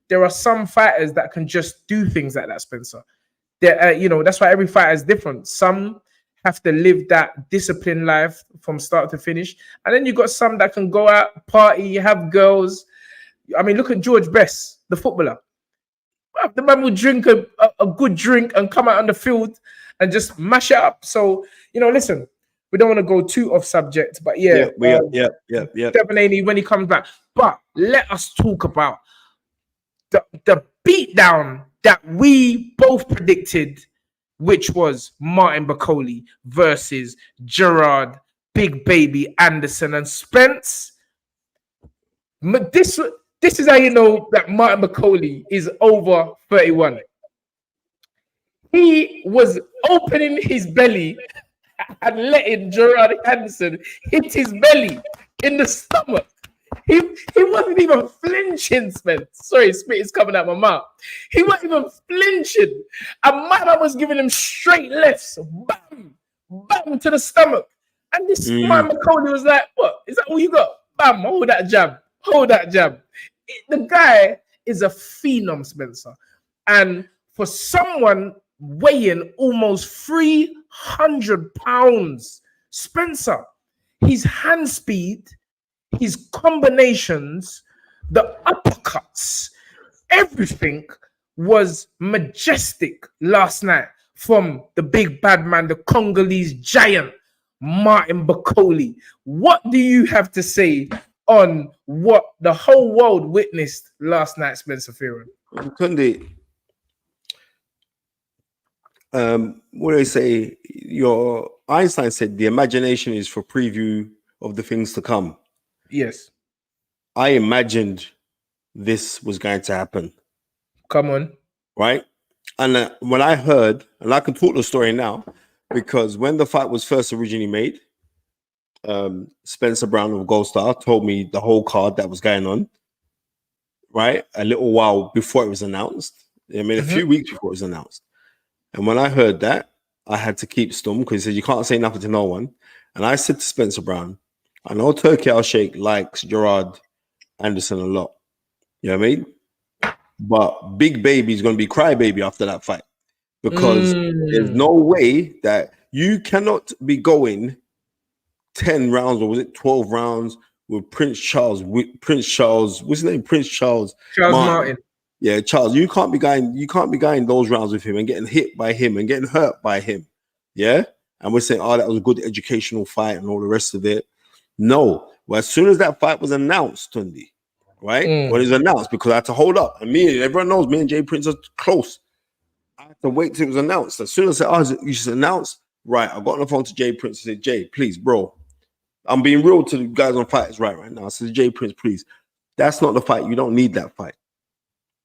there are some fighters that can just do things like that, Spencer. That's why every fighter is different. Some have to live that disciplined life from start to finish. And then you got some that can go out, party, have girls. I mean, look at George Best, the footballer. The man will drink a good drink and come out on the field and just mash it up. So, listen, we don't want to go too off subject, but Devon Haney when he comes back. But let us talk about the beatdown that we both predicted, which was Martin Bakole versus Gerard, Big Baby Anderson, and Spence. This is how you know that Martin Bakole is over 31. He was opening his belly and letting Gerard Anderson hit his belly in the stomach. He wasn't even flinching, Spence. Sorry, spit is coming out my mouth. He wasn't even flinching. And my man was giving him straight lefts. Bam! Bam! To the stomach. And this man Bakole was like, what? Is that all you got? Bam! Hold that jab. Hold that jab. The guy is a phenom, Spencer. And for someone weighing almost 300 pounds, Spencer, his hand speed, his combinations, the uppercuts, everything was majestic last night from the big bad man, the Congolese giant, Martin Bakole. What do you have to say on what the whole world witnessed last night, Spencer Fearon? Tunde, what do I say? Your Einstein said the imagination is for preview of the things to come. Yes. I imagined this was going to happen. Come on. Right? And when I heard, and I can talk the story now, because when the fight was first originally made, Spencer Brown of Gold Star told me the whole card that was going on, right? A little while before it was announced. I mean, a few weeks before it was announced. And when I heard that, I had to keep stum because he said, you can't say nothing to no one. And I said to Spencer Brown, I know Turkey Al Sheikh likes Gerard Anderson a lot. You know what I mean? But Big Baby's going to be crybaby after that fight because there's no way that you cannot be going 10 rounds, or was it 12 rounds with Prince Charles, what's his name? Prince Charles Martin. Yeah, Charles, you can't be going those rounds with him and getting hit by him and getting hurt by him. Yeah? And we're saying, that was a good educational fight and all the rest of it. No. Well, as soon as that fight was announced, Tunde, right? When it was announced, because I had to hold up. And everyone knows me and Jay Prince are close. I had to wait till it was announced. As soon as I said, you should announce, right, I got on the phone to Jay Prince and said, Jay, please, bro, I'm being real to the guys on Fighters right now. I said, Jay Prince, please, that's not the fight. You don't need that fight.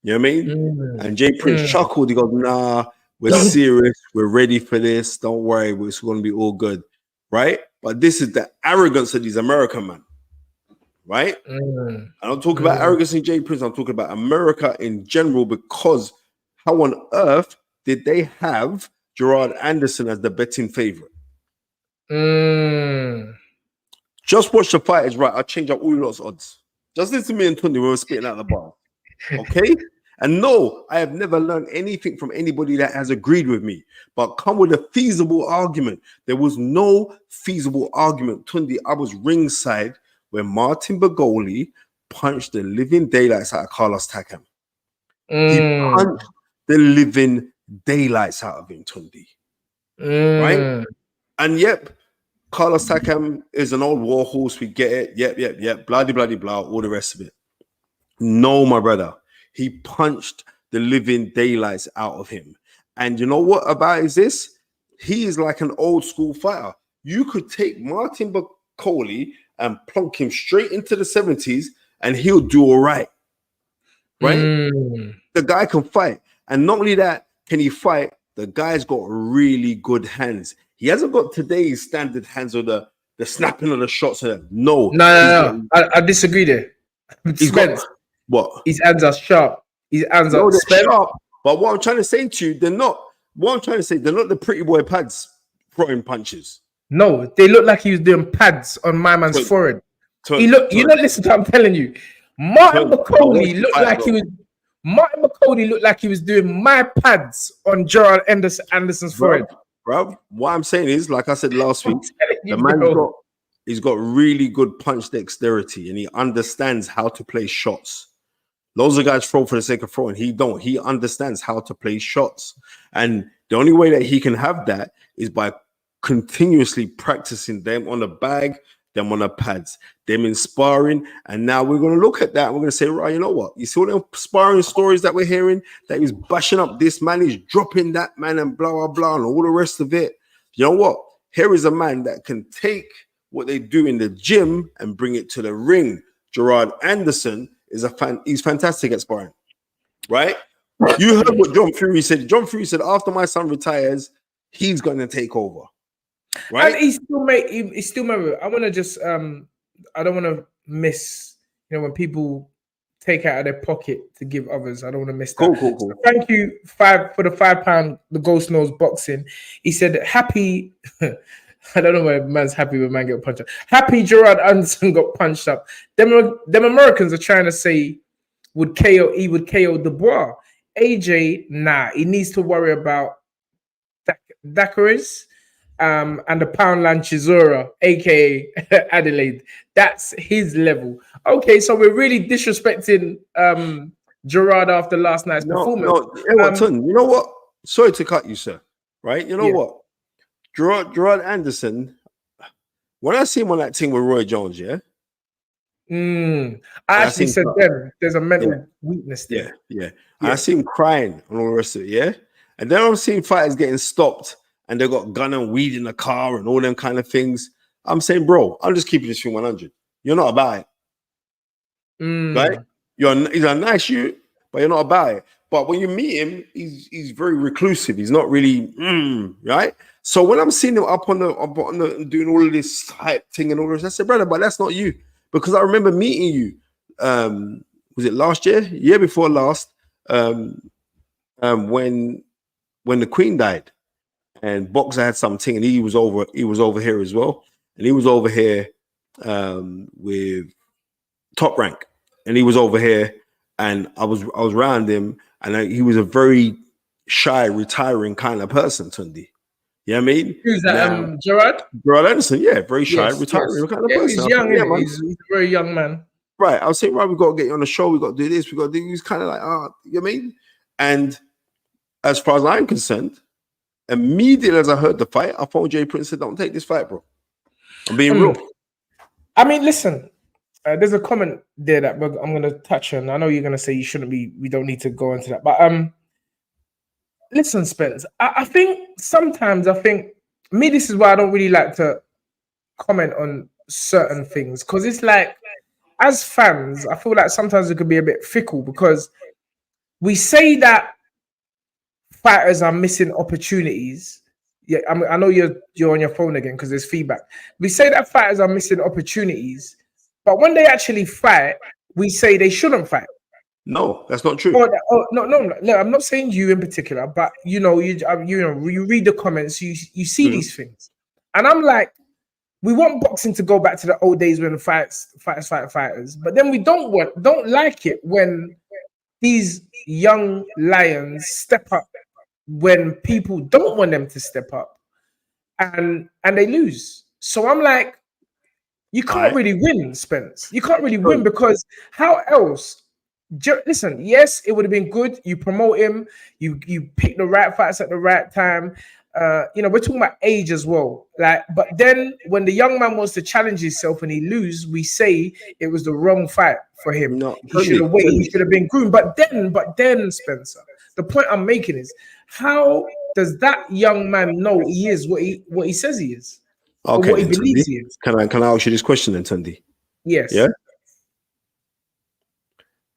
You know what I mean? And Jay Prince chuckled. He goes, nah, we're serious. We're ready for this. Don't worry. It's going to be all good. Right? But this is the arrogance of these American men. Right? I don't talk about arrogance in Jay Prince. I'm talking about America in general, because how on earth did they have Gerard Anderson as the betting favorite? Just watch the fight is right. I'll change up all your odds. Just listen to me and Tunde when we're spitting out the bar. Okay? And no, I have never learned anything from anybody that has agreed with me, but come with a feasible argument. There was no feasible argument. Tunde, I was ringside when Martin Bakole punched the living daylights out of Carlos Takam. He punched the living daylights out of him, Tunde. Right? And yep, Carlos Takam is an old war horse. We get it. Yep. Blah, blah, all the rest of it. No, my brother. He punched the living daylights out of him. And you know what about is this? He is like an old school fighter. You could take Martin Bakole and plunk him straight into the 70s and he'll do all right. Right? The guy can fight. And not only that, can he fight? The guy's got really good hands. He hasn't got today's standard hands or the snapping of the shots. No. I disagree there. He's got what? His hands are sharp. His hands are sharp. But what I'm trying to say to you, they're not the pretty boy pads throwing punches. No, they look like he was doing pads on my man's forehead. Listen to what I'm telling you. Martin Bakole looked like he was doing my pads on Gerard Anderson's forehead. bro. What I'm saying is, like I said last week, the man's he's got really good punch dexterity, and he understands how to play shots. Loads of guys throw for the sake of throwing. He don't. He understands how to play shots, and the only way that he can have that is by continuously practicing them on the bag, them on the pads, them in sparring. And now we're going to look at that. We're going to say, right, you know what? You see all the sparring stories that we're hearing, that he's bashing up this man, he's dropping that man and blah, blah, blah, and all the rest of it. You know what? Here is a man that can take what they do in the gym and bring it to the ring. Gerard Anderson is he's fantastic at sparring, right? You heard what John Fury said. John Fury said, after my son retires, he's going to take over. Right? And he still remember. I want to just I don't want to miss, when people take out of their pocket to give others. I don't want to miss that. Cool. So thank you for the £5. The Ghost Knows Boxing. He said happy. I don't know why man's happy when man get punched up. Happy Gerard Anderson got punched up. Them Americans are trying to say he would KO Dubois. AJ, nah, he needs to worry about Dakaris and the Poundland Chisora, aka Adelaide. That's his level. Okay, so we're really disrespecting Gerard after last night's performance. You know what? Sorry to cut you, sir. Right? You know what? Gerard Anderson, when I see him on that thing with Roy Jones, I actually said there's a mental weakness there. Yeah. I see him crying and all the rest of it, and then I'm seeing fighters getting stopped and they got gun and weed in the car and all them kind of things. I'm saying, bro, I'm just keeping this thing 100. You're not about it. Right? He's a nice you, but you're not about it. But when you meet him, he's very reclusive. He's not really, right? So when I'm seeing him up on the doing all of this hype thing and all this, I said, brother, but that's not you. Because I remember meeting you, was it last year? Year before last, when the Queen died and Boxer had something and he was over here as well. And he was over here with Top Rank. And he was over here and I was around him and he was a very shy, retiring kind of person, Tunde. You know what I mean? Who's that? Gerard Anderson, very shy, retiring kind of person. He's young, he's a very young man. Right. I was saying, right, we got to get you on the show, we got to do this, we got to do. He's kind of like, you know what I mean? And as far as I'm concerned, immediately as I heard the fight, I phoned Jay Prince and said, don't take this fight, bro. I'm being real. I mean, listen, there's a comment there that I'm going to touch on. I know you're going to say we don't need to go into that, but listen, Spence, I think sometimes, this is why I don't really like to comment on certain things, because it's like, as fans, I feel like sometimes it could be a bit fickle, because we say that fighters are missing opportunities. Yeah, I know you're on your phone again because there's feedback. We say that fighters are missing opportunities, but when they actually fight, we say they shouldn't fight. No, that's not true. No, I'm not saying you in particular, but you read the comments, you see these things, and I'm like, we want boxing to go back to the old days when fighters, but then we don't like it when these young lions step up when people don't want them to step up, and they lose. So I'm like, you can't really win, Spence. You can't really win, because how else? Listen, yes, it would have been good. You promote him, you pick the right fights at the right time. We're talking about age as well. But then when the young man wants to challenge himself and he loses, we say it was the wrong fight for him. No, he should have waited. He should have been groomed. But then, Spencer, the point I'm making is, how does that young man know he is what he says he is? Okay, or what he believes he is? Can I ask you this question then, Tunde? Yes. Yeah.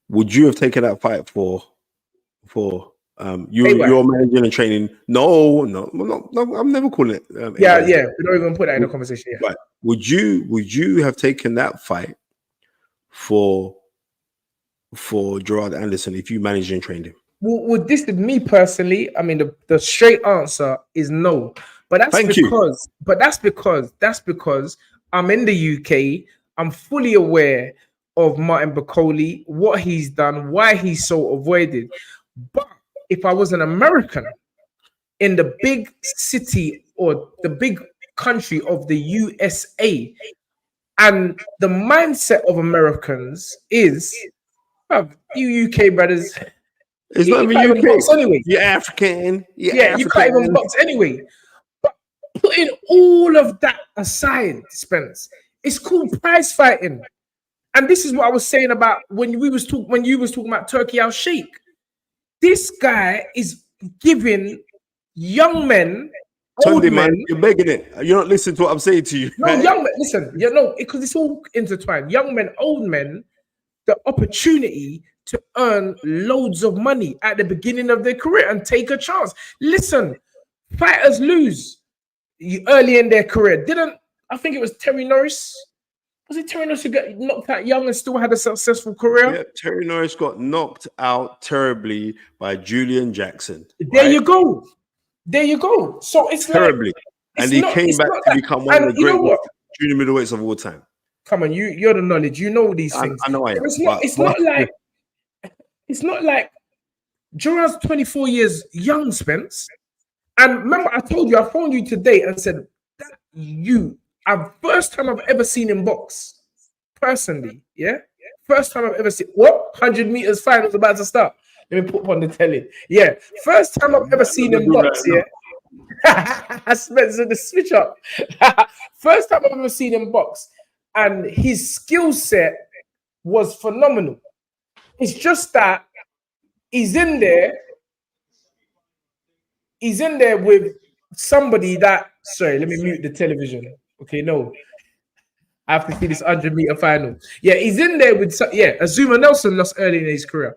Would you have taken that fight for you're managing and training? No, I'm never calling it. We're not even put that in the conversation. Yeah. Right. Would you have taken that fight for Gerard Anderson if you managed and trained him? Well, this is me personally. I mean, the straight answer is no. But that's because I'm in the UK. I'm fully aware of Martin Bakole, what he's done, why he's so avoided. But if I was an American in the big city or the big country of the USA. And the mindset of Americans is, you UK brothers, it's not even UK. Box anyway. You're African. You can't even box anyway. But putting all of that aside, Spence, it's called prize fighting. And this is what I was saying about when you was talking about Turkey Al Sheikh. This guy is giving young men, old Tunde, men, you're begging it. You're not listening to what I'm saying to you. No, young men, listen, because it's all intertwined. Young men, old men, the opportunity to earn loads of money at the beginning of their career and take a chance. Listen, fighters lose early in their career. I think it was Terry Norris. Was it Terry Norris who got knocked out young and still had a successful career? Yeah, Terry Norris got knocked out terribly by Julian Jackson. There you go. So it's terribly. And he came back to become one of the greatest junior middleweights of all time. Come on, you're the knowledge. You know these things. I know I am. It's not like Gerard's 24 years young, Spence. And remember, I told you, I phoned you today and said that first time I've ever seen him box, personally, yeah? First time I've ever seen, 100 meters finals about to start. Let me put on the telly. Yeah, first time I've ever seen him box, yeah? Spencer, the switch up. First time I've ever seen him box. And his skill set was phenomenal. It's just that he's in there with somebody that, sorry, let me mute the television. Okay, no. I have to see this 100-meter final. Yeah, he's in there with, Azuma Nelson lost early in his career.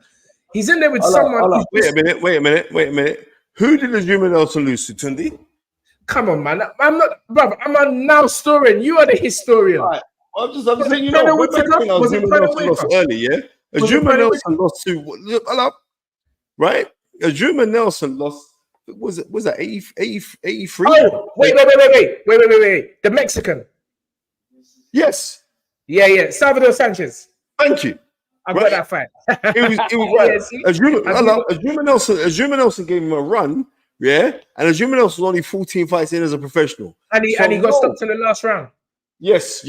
He's in there with someone. Wait a minute. Who did Azuma Nelson lose to, Tunde? Come on, man. I'm not, brother. I'm a now historian. You are the historian. Right. I'm saying, you know, Azuma Nelson lost early, yeah? Azuma Nelson lost to, right? Azuma Nelson lost, was that 83? Oh, wait. The Mexican. Yes. Yeah. Salvador Sanchez. Thank you. I got that fight. It was right. Azuma Nelson gave him a run, yeah, and Azuma Nelson was only 14 fights in as a professional, and he got stopped in the last round. Yes.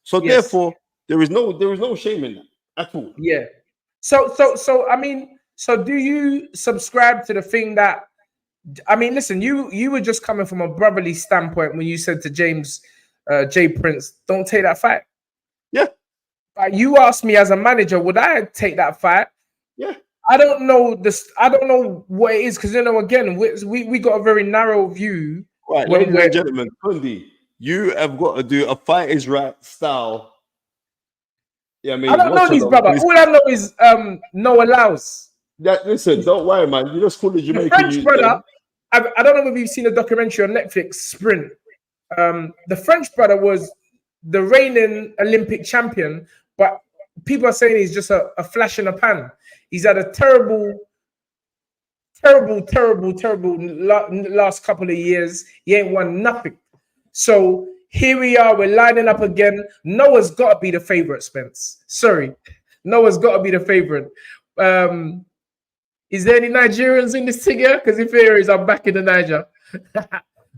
So therefore, there is no shame in that at all. Yeah. So I mean, do you subscribe to the thing that? I mean, listen, you were just coming from a brotherly standpoint when you said to James J. Prince, "Don't take that fight." Yeah. You asked me as a manager, would I take that fight? Yeah. I don't know this. I don't know what it is because again, we got a very narrow view. Right, ladies and gentlemen, Tunde, you have got to do a Fight Is Right style. Yeah, I don't know these, brother. All I know is no allows. Yeah, listen, don't worry, man. You just call the Jamaican. The French brother. I don't know if you've seen a documentary on Netflix, Sprint. The French brother was the reigning Olympic champion. But people are saying he's just a flash in a pan. He's had a terrible last couple of years. He ain't won nothing. So here we are. We're lining up again. Noah's got to be the favorite, Spence. Sorry. Noah's got to be the favorite. Is there any Nigerians in this thing here? Because if there is, I'm back in the Niger.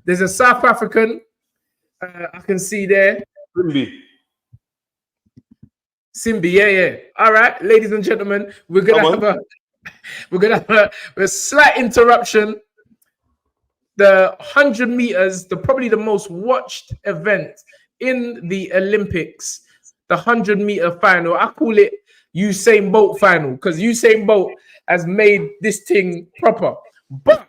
There's a South African. I can see there. Simbi, yeah. All right, ladies and gentlemen, we're gonna have a slight interruption. The 100 meters, probably the most watched event in the Olympics, the 100-meter final. I call it Usain Bolt final because Usain Bolt has made this thing proper. But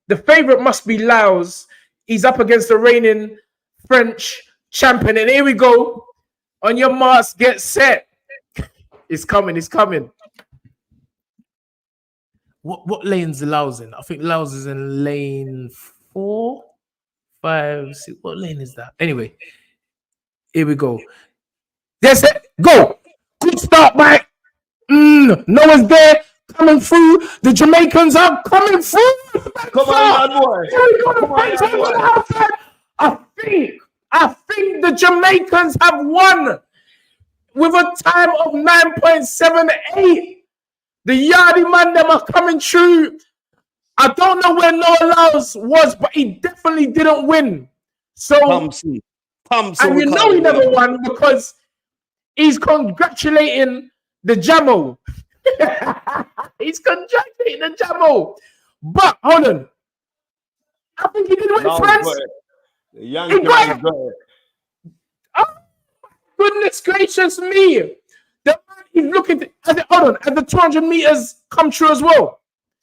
the favorite must be Laos. He's up against the reigning French champion, and here we go. On your marks, get set. It's coming. What lane's Laos in? I think Laos is in lane 4, 5, 6. What lane is that? Anyway, here we go. That's it. Go. Good start, Mike. Noah's there. Coming through. The Jamaicans are coming through. Come on, man, boy. I think the Jamaicans have won with a time of 9.78. The Yarde man them are coming through. I don't know where Noah Lyles was, but he definitely didn't win. So, Thompson, and you know he never won because he's congratulating the Jamo. He's congratulating the Jamo. But hold on, I think he did win, friends. The young got it. Oh, goodness gracious me! He's looking to, hold on, and the 200 meters come true as well.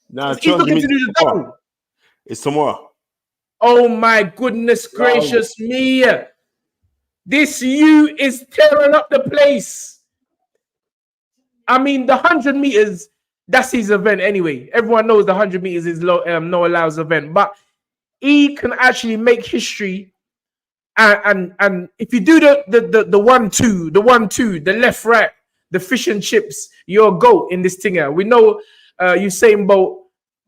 Now he's looking to do the double. It's tomorrow. Oh my goodness gracious me! This U is tearing up the place. I mean, the 100 meters, that's his event anyway. Everyone knows the 100 meters is Noah Lyles' event, but he can actually make history. And if you do the 1-2, the 1-2, the left right, the fish and chips, you're a GOAT in this thing here. We know Usain Bolt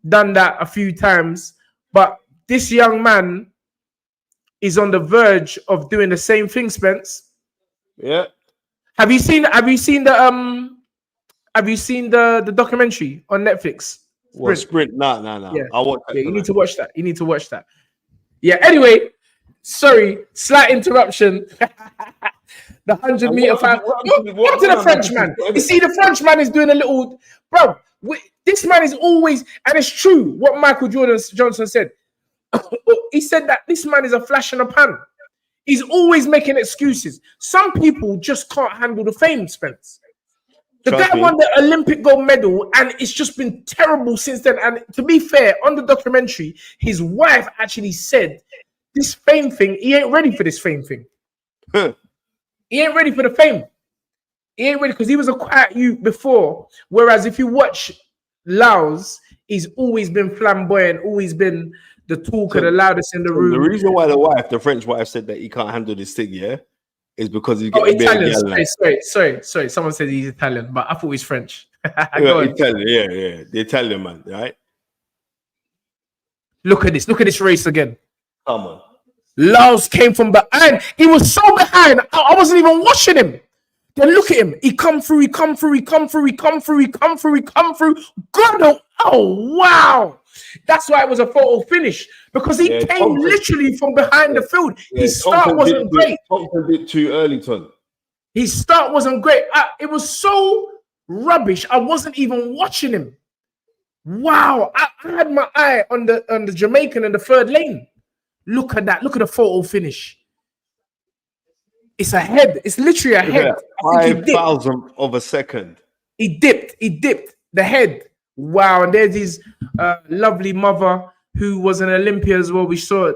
done that a few times, but this young man is on the verge of doing the same thing, Spence. Yeah. Have you seen the documentary on Netflix? Sprint? No. Yeah. I watch that. Yeah, you need to watch that. You need to watch that. Yeah. Anyway, sorry, slight interruption. The 100-meter fan. What to the Frenchman? You see, the Frenchman is doing a little, bro. This man is always, and it's true what Michael Johnson said. He said that this man is a flash in the pan. He's always making excuses. Some people just can't handle the fame, Spence. The guy won the Olympic gold medal, and it's just been terrible since then. And to be fair, on the documentary, his wife actually said, this fame thing, he ain't ready for this fame thing. He ain't ready for the fame. He ain't ready because he was a quiet youth before. Whereas if you watch Lyles, he's always been flamboyant, always been the talker, the loudest in the room. The reason why the French wife said that he can't handle this thing, is because he's getting Italian. Sorry. Someone said he's Italian, but I thought he's French. Italian, yeah. The Italian man, right? Look at this race again. Come on. Lyles came from behind. He was so behind. I wasn't even watching him. Then look at him. He come through. God, oh wow. That's why it was a photo finish, because he came literally from behind the field. His start wasn't great. Thompson did too early, Ton. His start wasn't great. It was so rubbish. I wasn't even watching him. Wow. I had my eye on the Jamaican in the third lane. Look at that. Look at the photo finish. It's a head. It's literally a head. 5,000th of a second. He dipped the head. Wow. And there's his lovely mother who was an Olympia as well. We saw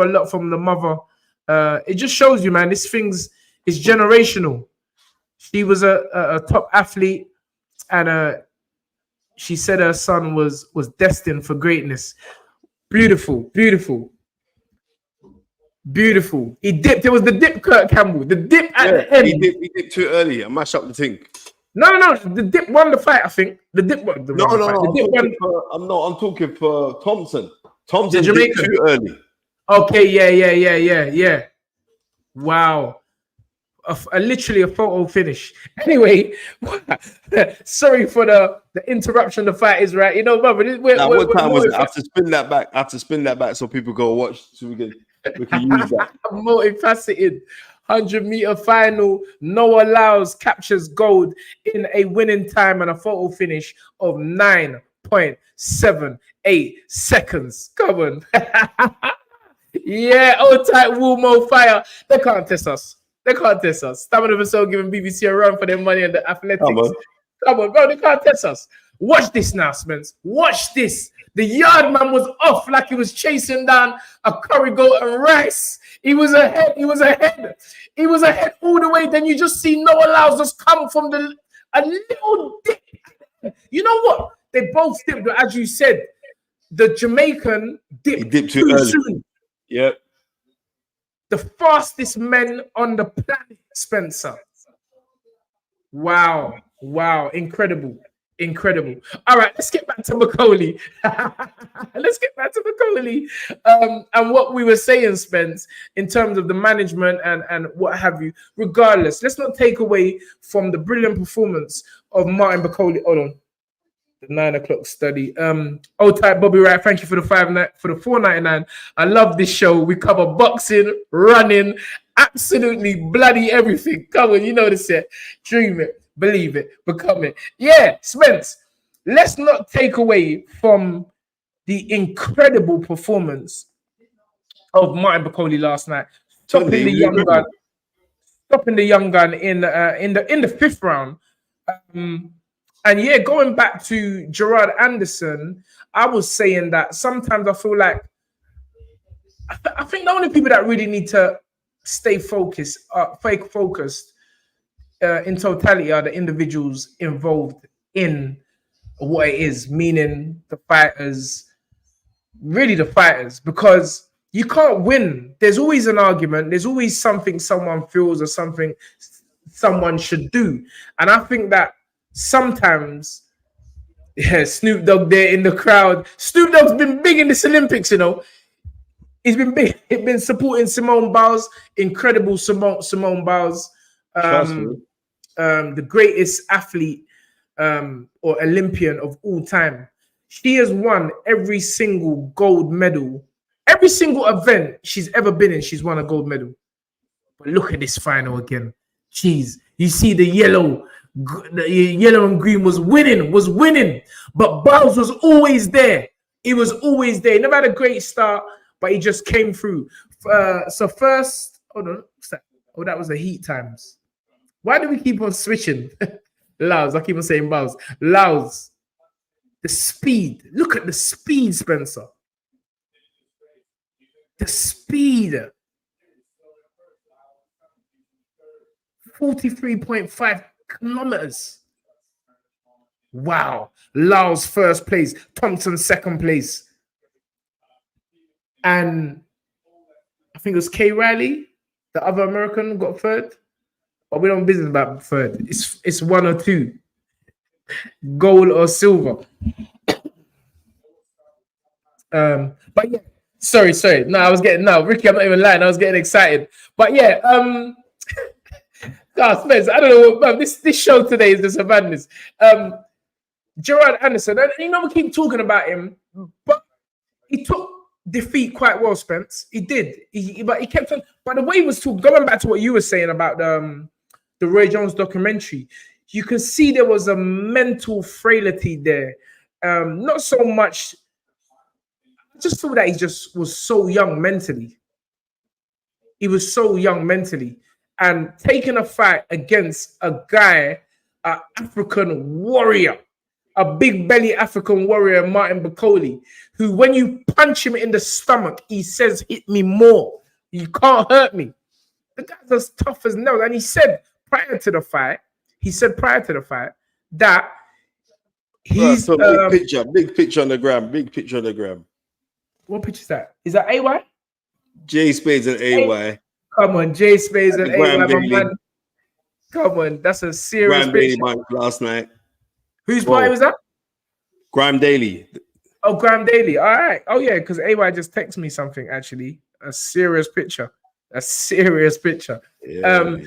a lot from the mother. It just shows you, man, this thing's is generational. She was a top athlete, and she said her son was destined for greatness. Beautiful. He dipped. It was the dip, Kurt Campbell. The dip at the end. He dipped too early. I mashed up the thing. No. The dip won the fight, I think. The dip won the fight. I'm talking for Thompson. Thompson dipped too early. Okay, yeah. Wow. Literally a photo finish. Anyway, sorry for the interruption. The fight is right. You know, brother. What time was it? I have to spin that back so people go watch so we can use that. Multifaceted 100-meter final. Noah Lyles captures gold in a winning time and a photo finish of 9.78 seconds. Come on. Yeah, old tight Woolmo fire. They can't test us. Stamina Vassell giving BBC a run for their money and the athletics. Come on, bro. They can't test us. Watch this now, Spence. Watch this. The yard man was off like he was chasing down a curry goat and rice. He was ahead all the way. Then you just see Noah Lyles just come from a little dip. You know what? They both dipped, but as you said, the Jamaican dipped too early. Soon. Yep. The fastest men on the planet, Spencer. Wow. Incredible. All right, let's get back to Bakole. And what we were saying, Spence, in terms of the management and what have you. Regardless, let's not take away from the brilliant performance of Martin Bakole. Hold on. The 9 o'clock study. Old type Bobby Wright, thank you for the $4.99. I love this show. We cover boxing, running, absolutely bloody everything. Come on, you know this yet. Dream it, believe it, become it. Yeah, Spence, let's not take away from the incredible performance of Martin Bakole last night. Stopping the young gun in the 5th round. And yeah, going back to Gerard Anderson, I was saying that sometimes I feel like I think the only people that really need to stay focused in totality are the individuals involved in what it is, meaning the fighters, because you can't win. There's always an argument. There's always something someone feels or something someone should do. And I think that sometimes, Snoop Dogg there in the crowd. Snoop Dogg's been big in this Olympics, you know. He's been big. He's been supporting Simone Biles, incredible Simone Biles, the greatest athlete or Olympian of all time. She has won every single gold medal. Every single event she's ever been in, she's won a gold medal. But look at this final again. Jeez, you see the yellow and green was winning. But Biles was always there. He was always there. He never had a great start, but he just came through. So first, hold on, what's that? Oh, that was the heat times. Why do we keep on switching? Laos, I keep on saying Biles. Laos. The speed. Look at the speed, Spencer. The speed. 43.5 kilometers. Wow. Laos first place. Thompson second place. And I think it was K. Riley, the other American, got third. But we don't business about third. It's one or two. Gold or silver. But yeah. Sorry. No, Ricky, I'm not even lying. I was getting excited. But yeah, Spence, I don't know, man, this show today is just a madness. Gerard Anderson, and you know we keep talking about him, but he took defeat quite well, Spence. He did. But he kept on. But the way he was talking, going back to what you were saying about the Roy Jones documentary, you could see there was a mental frailty there. Not so much. I just feel that he just was so young mentally. He was so young mentally. And taking a fight against a guy, an African warrior, a big belly African warrior, Martin Bakole, who when you punch him in the stomach, he says, "Hit me more. You can't hurt me." The guy's as tough as nails. And he said prior to the fight that he's... So big picture on the gram. What picture is that? Is that AY? J Spades and AY. Come on, J Spades and AY, my man. Come on, that's a serious picture. Last night. Whose party was that? Graham Daly. Oh, Graham Daly. All right. Oh, yeah, because AY just texted me something, actually. A serious picture. Yeah,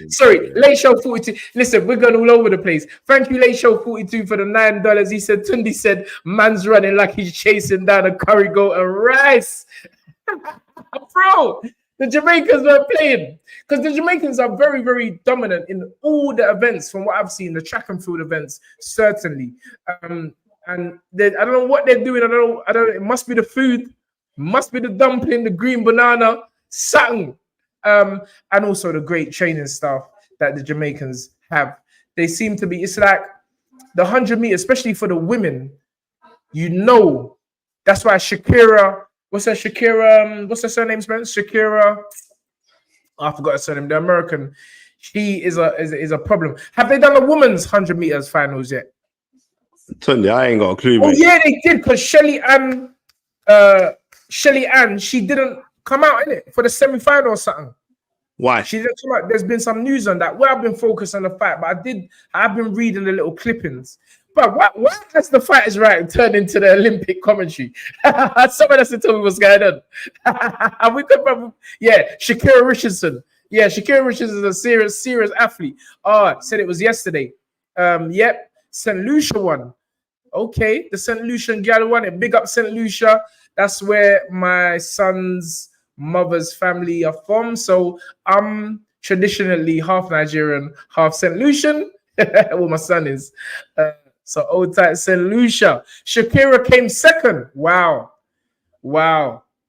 sorry, Late Show 42. Listen, we're going all over the place. Thank you, Late Show 42, for the $9. He said, Tunde said, man's running like he's chasing down a curry goat and rice. Bro, the Jamaicans were playing because the Jamaicans are very, very dominant in all the events from what I've seen, the track and field events, certainly. And I don't know what they're doing. I don't. It must be the food, must be the dumpling, the green banana, something. And also the great training staff that the Jamaicans have. They seem to be, it's like the 100 meters, especially for the women, you know, that's why Shakira, what's her surname, Spence? Shakira, I forgot her surname, the American, she is a problem. Have they done a women's 100 meters finals yet? Tunde, I ain't got a clue. Oh, yeah, they did, because Shelly Ann, she didn't come out in it for the semi-final or something. Why? She didn't come out. There's been some news on that. Where I've been focused on the fight, but I've been reading the little clippings. But why has the Fighters Right turned into the Olympic commentary? Someone has to tell me what's going on. And we could probably, Shakira Richardson. Yeah, Shakira Richardson is a serious athlete. Oh, said it was yesterday. Yep, St. Lucia won. Okay, the St. Lucian gal won it. Big up St. Lucia. That's where my son's mother's family are from. So I'm traditionally half Nigerian, half St. Lucian. Well, my son is. So old tight St. Lucia. Shakira came second. Wow.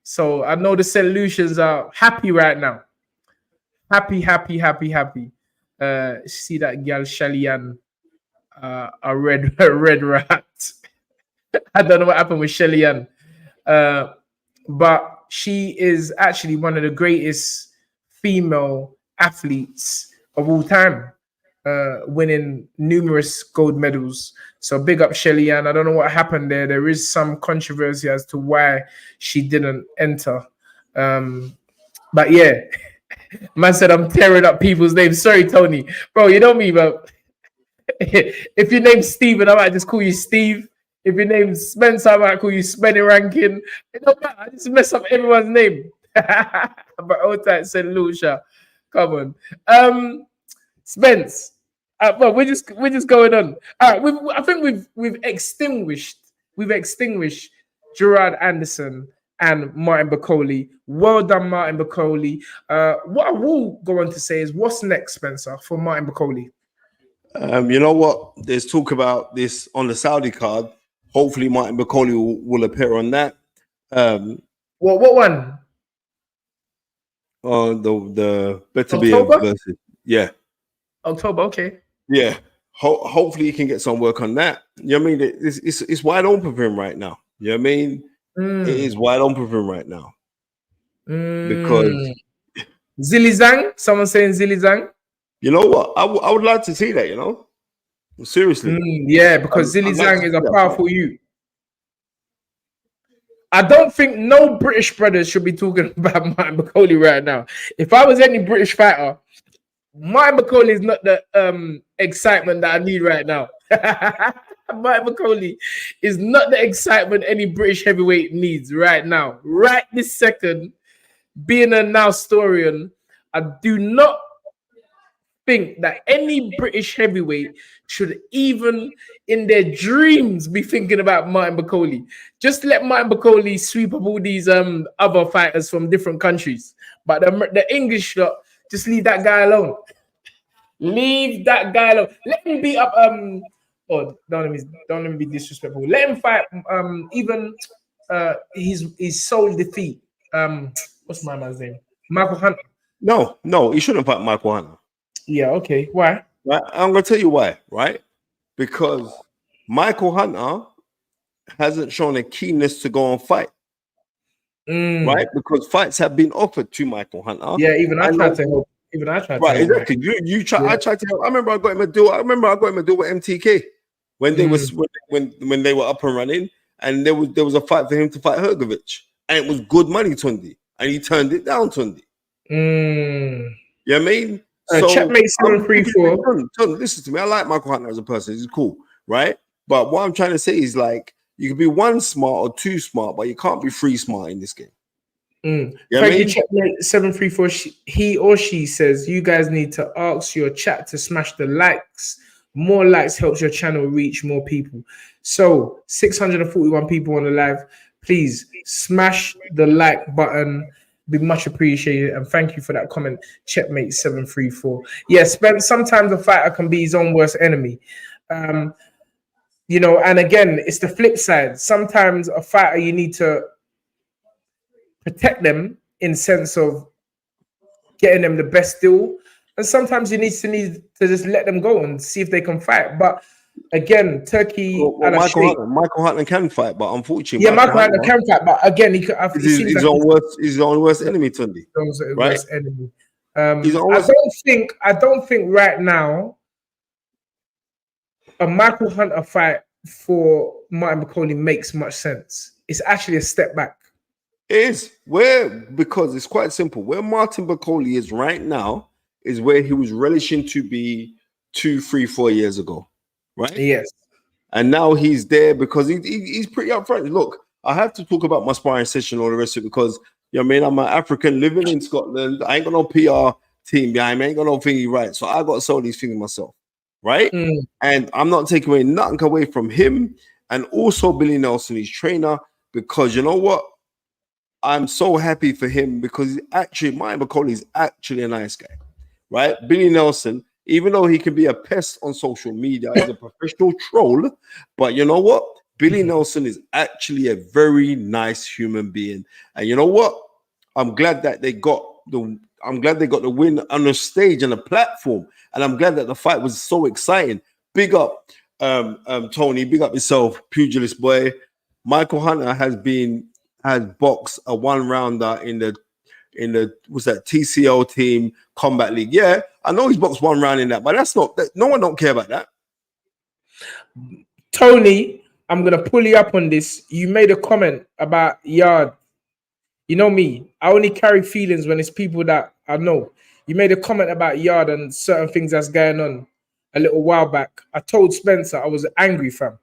So I know the St. Lucians are happy right now. Happy. See that gal Shalian, a red rat. I don't know what happened with Shellyan. But she is actually one of the greatest female athletes of all time, winning numerous gold medals. So big up Shellyan. I don't know what happened there. There is some controversy as to why she didn't enter. But yeah, man said I'm tearing up people's names. Sorry, Tony. Bro, you know me, but if your name's Steven, I might just call you Steve. If your name's Spencer, I might call you Spenny Rankin. It don't matter. I just mess up everyone's name. But old tight St. Lucia. Come on. Spence. Well, we're just going on. All right, I think we've extinguished Gerard Anderson and Martin Bakole. Well done, Martin Bakole. What I will go on to say is, what's next, Spencer, for Martin Bakole? You know what? There's talk about this on the Saudi card. Hopefully, Martin Bakole will appear on that. What one? The better October? be a versus. Yeah. October, okay. Yeah. Hopefully, he can get some work on that. You know what I mean? It's wide open for him right now. You know what I mean? It is wide open for him right now. Because Zilizang? Someone saying Zilizang? You know what? I would like to see that, you know? Seriously. Yeah, because Zilizang is a powerful youth. I don't think no British brothers should be talking about Martin Bakole right now. If I was any British fighter, Martin Bakole is not the excitement that I need right now. Martin Bakole is not the excitement any British heavyweight needs right now. Right this second, being a now historian, I do not think that any British heavyweight should even in their dreams be thinking about Martin Bakole. Just let Martin Bakole sweep up all these other fighters from different countries. But the English lot, just leave that guy alone. Leave that guy alone. Let him beat up don't let me be disrespectful. Let him fight even his sole defeat. What's my man's name? Michael Hunter. No, he shouldn't fight Michael Hunter. Yeah, okay. Why? Right? I'm going to tell you why, right? Because Michael Hunter hasn't shown a keenness to go and fight. Right? Because fights have been offered to Michael Hunter. Yeah, even I tried to help. Right, exactly. You try. Yeah. I tried to help. I remember I got him a deal. I got him a deal with MTK when they was when they were up and running, and there was a fight for him to fight Hrgovic, and it was good money, Tunde, and he turned it down, Tunde. You know what I mean? So, checkmate 7-3-4. Listen to me. I like Michael Hunter as a person. He's cool, right? But what I'm trying to say is, like, you can be one smart or two smart, but you can't be three smart in this game. You know checkmate 7-3-4. He or she says you guys need to ask your chat to smash the likes. More likes helps your channel reach more people. So 641 people on the live. Please smash the like button. Be much appreciated, and thank you for that comment, checkmate 734. Yes, sometimes a fighter can be his own worst enemy. You know, and again, it's the flip side. Sometimes a fighter, you need to protect them in sense of getting them the best deal, and sometimes you need to just let them go and see if they can fight. But again, Turkey. Michael Hunter can fight, but unfortunately, Michael Hunter can fight, but again, he's his own worst enemy, Tunde. Right? Worst enemy. I don't think right now a Michael Hunter fight for Martin Bakole makes much sense. It's actually a step back. It is because it's quite simple. Where Martin Bakole is right now is where he was relishing to be 2, 3, 4 years ago. Right? Yes. And now he's there because he's pretty upfront. Look, I have to talk about my sparring session and all the rest of it because, you know what I mean, I'm an African living in Scotland. I ain't got no PR team behind me. I ain't got no thingy, right? So I got to sell these things myself, right? And I'm not taking nothing away from him and also Billy Nelson, his trainer, because you know what? I'm so happy for him because Mike Bakole is actually a nice guy, right? Billy Nelson, even though he can be a pest on social media, he's a professional troll, but you know what? Billy Nelson is actually a very nice human being. And you know what? I'm glad that they got the win on the stage and the platform. And I'm glad that the fight was so exciting. Big up Tony, big up yourself, pugilist boy. Michael Hunter has boxed a one rounder in the what's that TCL team combat league. Yeah, I know he's boxed one round in that, but no one don't care about that. Tony, I'm gonna pull you up on this. You made a comment about Yarde. You know me, I only carry feelings when it's people that I know. You made a comment about Yarde and certain things that's going on a little while back. I told Spencer I was angry, fam.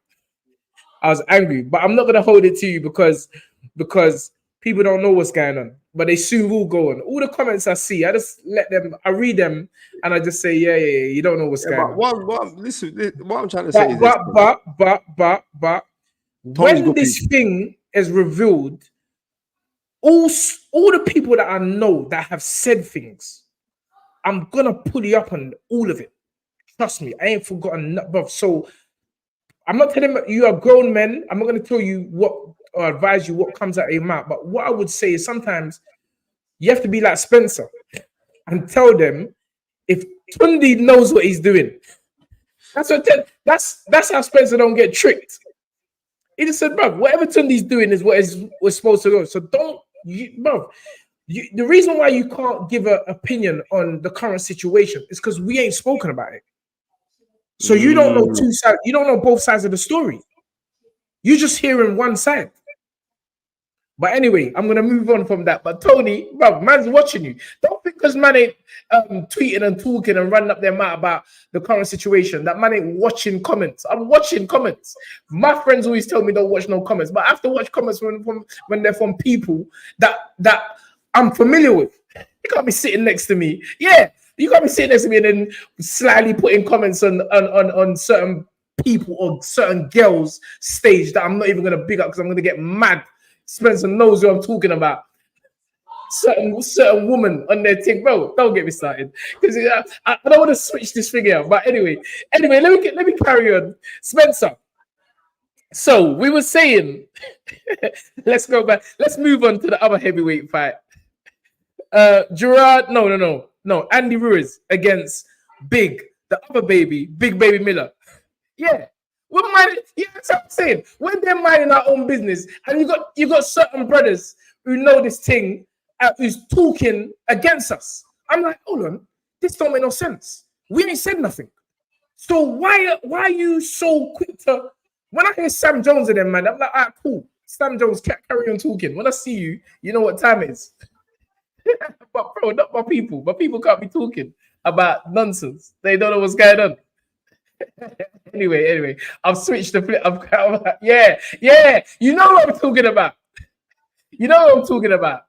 I was angry, but I'm not gonna hold it to you because people don't know what's going on, but they soon will go on. All the comments I see, I just I read them, and I just say, yeah, you don't know what's going on. Listen, what I'm trying to say is but when this thing is revealed, all the people that I know that have said things, I'm gonna pull you up on all of it. Trust me, I ain't forgotten nothing, bro. So I'm not telling you are grown men. I'm not gonna tell you what or advise you what comes out of your mouth. But what I would say is sometimes you have to be like Spencer and tell them if Tunde knows what he's doing. That's how Spencer don't get tricked. He just said, bro, whatever Tunde's doing is what was supposed to go. So the reason why you can't give an opinion on the current situation is because we ain't spoken about it. So you don't know two sides. You don't know both sides of the story. You're just hearing one side. But anyway, I'm gonna move on from that. But Tony, bro, man's watching you. Don't think because man ain't tweeting and talking and running up their mouth about the current situation that man ain't watching comments. I'm watching comments. My friends always tell me don't watch no comments, but I have to watch comments when they're from people that I'm familiar with. You can't be sitting next to me. Yeah, you can't be sitting next to me and then slyly putting comments on certain people or certain girls' stage that I'm not even gonna big up because I'm gonna get mad. Spencer knows who I'm talking about. Certain woman on their thing, bro. Don't get me started because I don't want to switch this thing out. But anyway, let me carry on, Spencer. So we were saying, let's go back. Let's move on to the other heavyweight fight. Gerard, no. Andy Ruiz against the other baby, Big Baby Miller. Yeah. That's what I'm saying. When they're minding our own business, and you got certain brothers who know this thing, who's talking against us. I'm like, hold on, this don't make no sense. We ain't said nothing. So why are you so quick to? When I hear Sam Jones and them, man, I'm like, alright, cool. Sam Jones, carry on talking. When I see you, you know what time it is. But bro, not my people. My people can't be talking about nonsense. They don't know what's going on. Anyway, I've switched the flip. Yeah. You know what I'm talking about.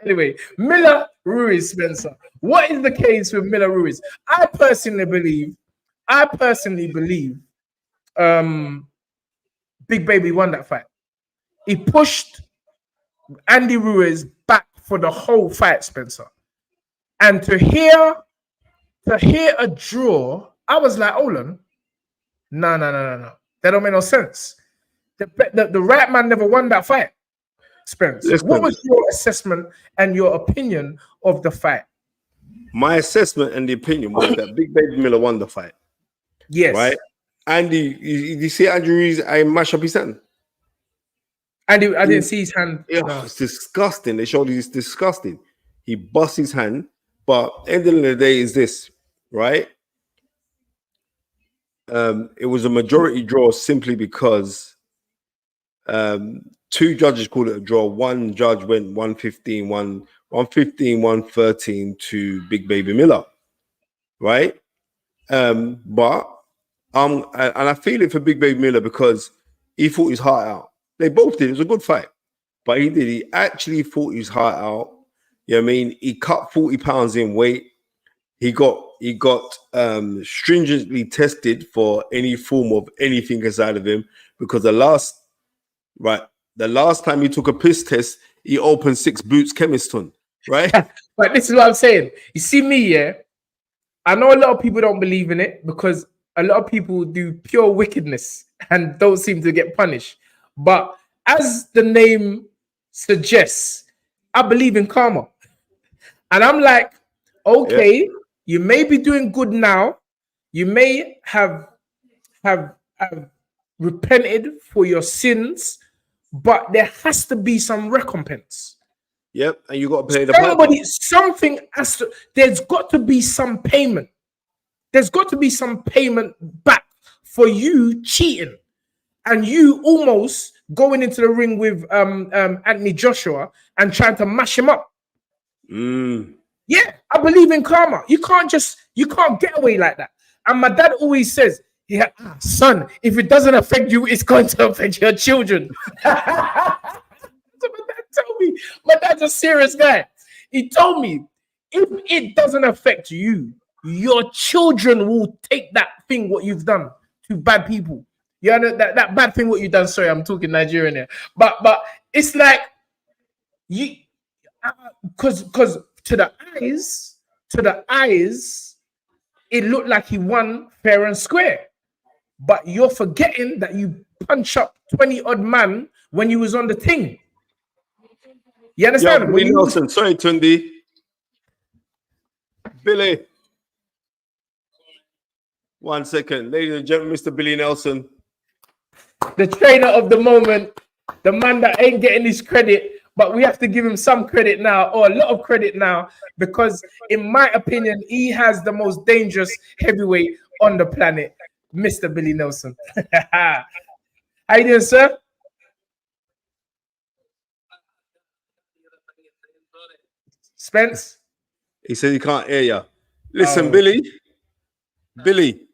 Anyway, Miller Ruiz, Spencer. What is the case with Miller Ruiz? I personally believe Big Baby won that fight. He pushed Andy Ruiz back for the whole fight, Spencer. And to hear a draw, I was like, hold on. No. That don't make no sense. The right man never won that fight. Spence, what was your assessment and your opinion of the fight? My assessment and the opinion was that Big Baby Miller won the fight. Yes. Right? Andy, you see Andrew Ruiz mash up his hand? I didn't see his hand. Yeah, no. It's disgusting. They showed you it's disgusting. He busts his hand, but end of the day is this, right? It was a majority draw simply because two judges called it a draw. One judge went 115, 113 to Big Baby Miller, right? And I feel it for Big Baby Miller because he fought his heart out. They both did. It was a good fight, but he did. He actually fought his heart out. You know what I mean? He cut 40 pounds in weight. He got stringently tested for any form of anything inside of him, because the last time he took a piss test, he opened 6 Boots Chemiston, right? But this is what I'm saying. You see me, yeah? I know a lot of people don't believe in it because a lot of people do pure wickedness and don't seem to get punished. But as the name suggests, I believe in karma. And I'm like, okay, you may be doing good now. You may have repented for your sins, but there has to be some recompense. Yep, and you got to pay the something has to. There's got to be some payment. There's got to be some payment back for you cheating and you almost going into the ring with Anthony Joshua and trying to mash him up. Yeah, I believe in karma. You can't get away like that. And my dad always says, "Yeah, son, if it doesn't affect you, it's going to affect your children." So my dad told me, my dad's a serious guy. He told me, if it doesn't affect you, your children will take that thing what you've done to bad people. You know that bad thing what you've done. Sorry, I'm talking Nigerian here, but it's like you, because to the eyes, it looked like he won fair and square. But you're forgetting that you punch up 20 odd man when you was on the thing. You understand? Yo, Billy Nelson, sorry, Tunde. Billy. 1 second. Ladies and gentlemen, Mr. Billy Nelson. The trainer of the moment, the man that ain't getting his credit, but we have to give him some credit now, or a lot of credit now, because in my opinion, he has the most dangerous heavyweight on the planet, Mr. Billy Nelson. How you doing, sir? Spence? He said he can't hear you. Listen, Billy,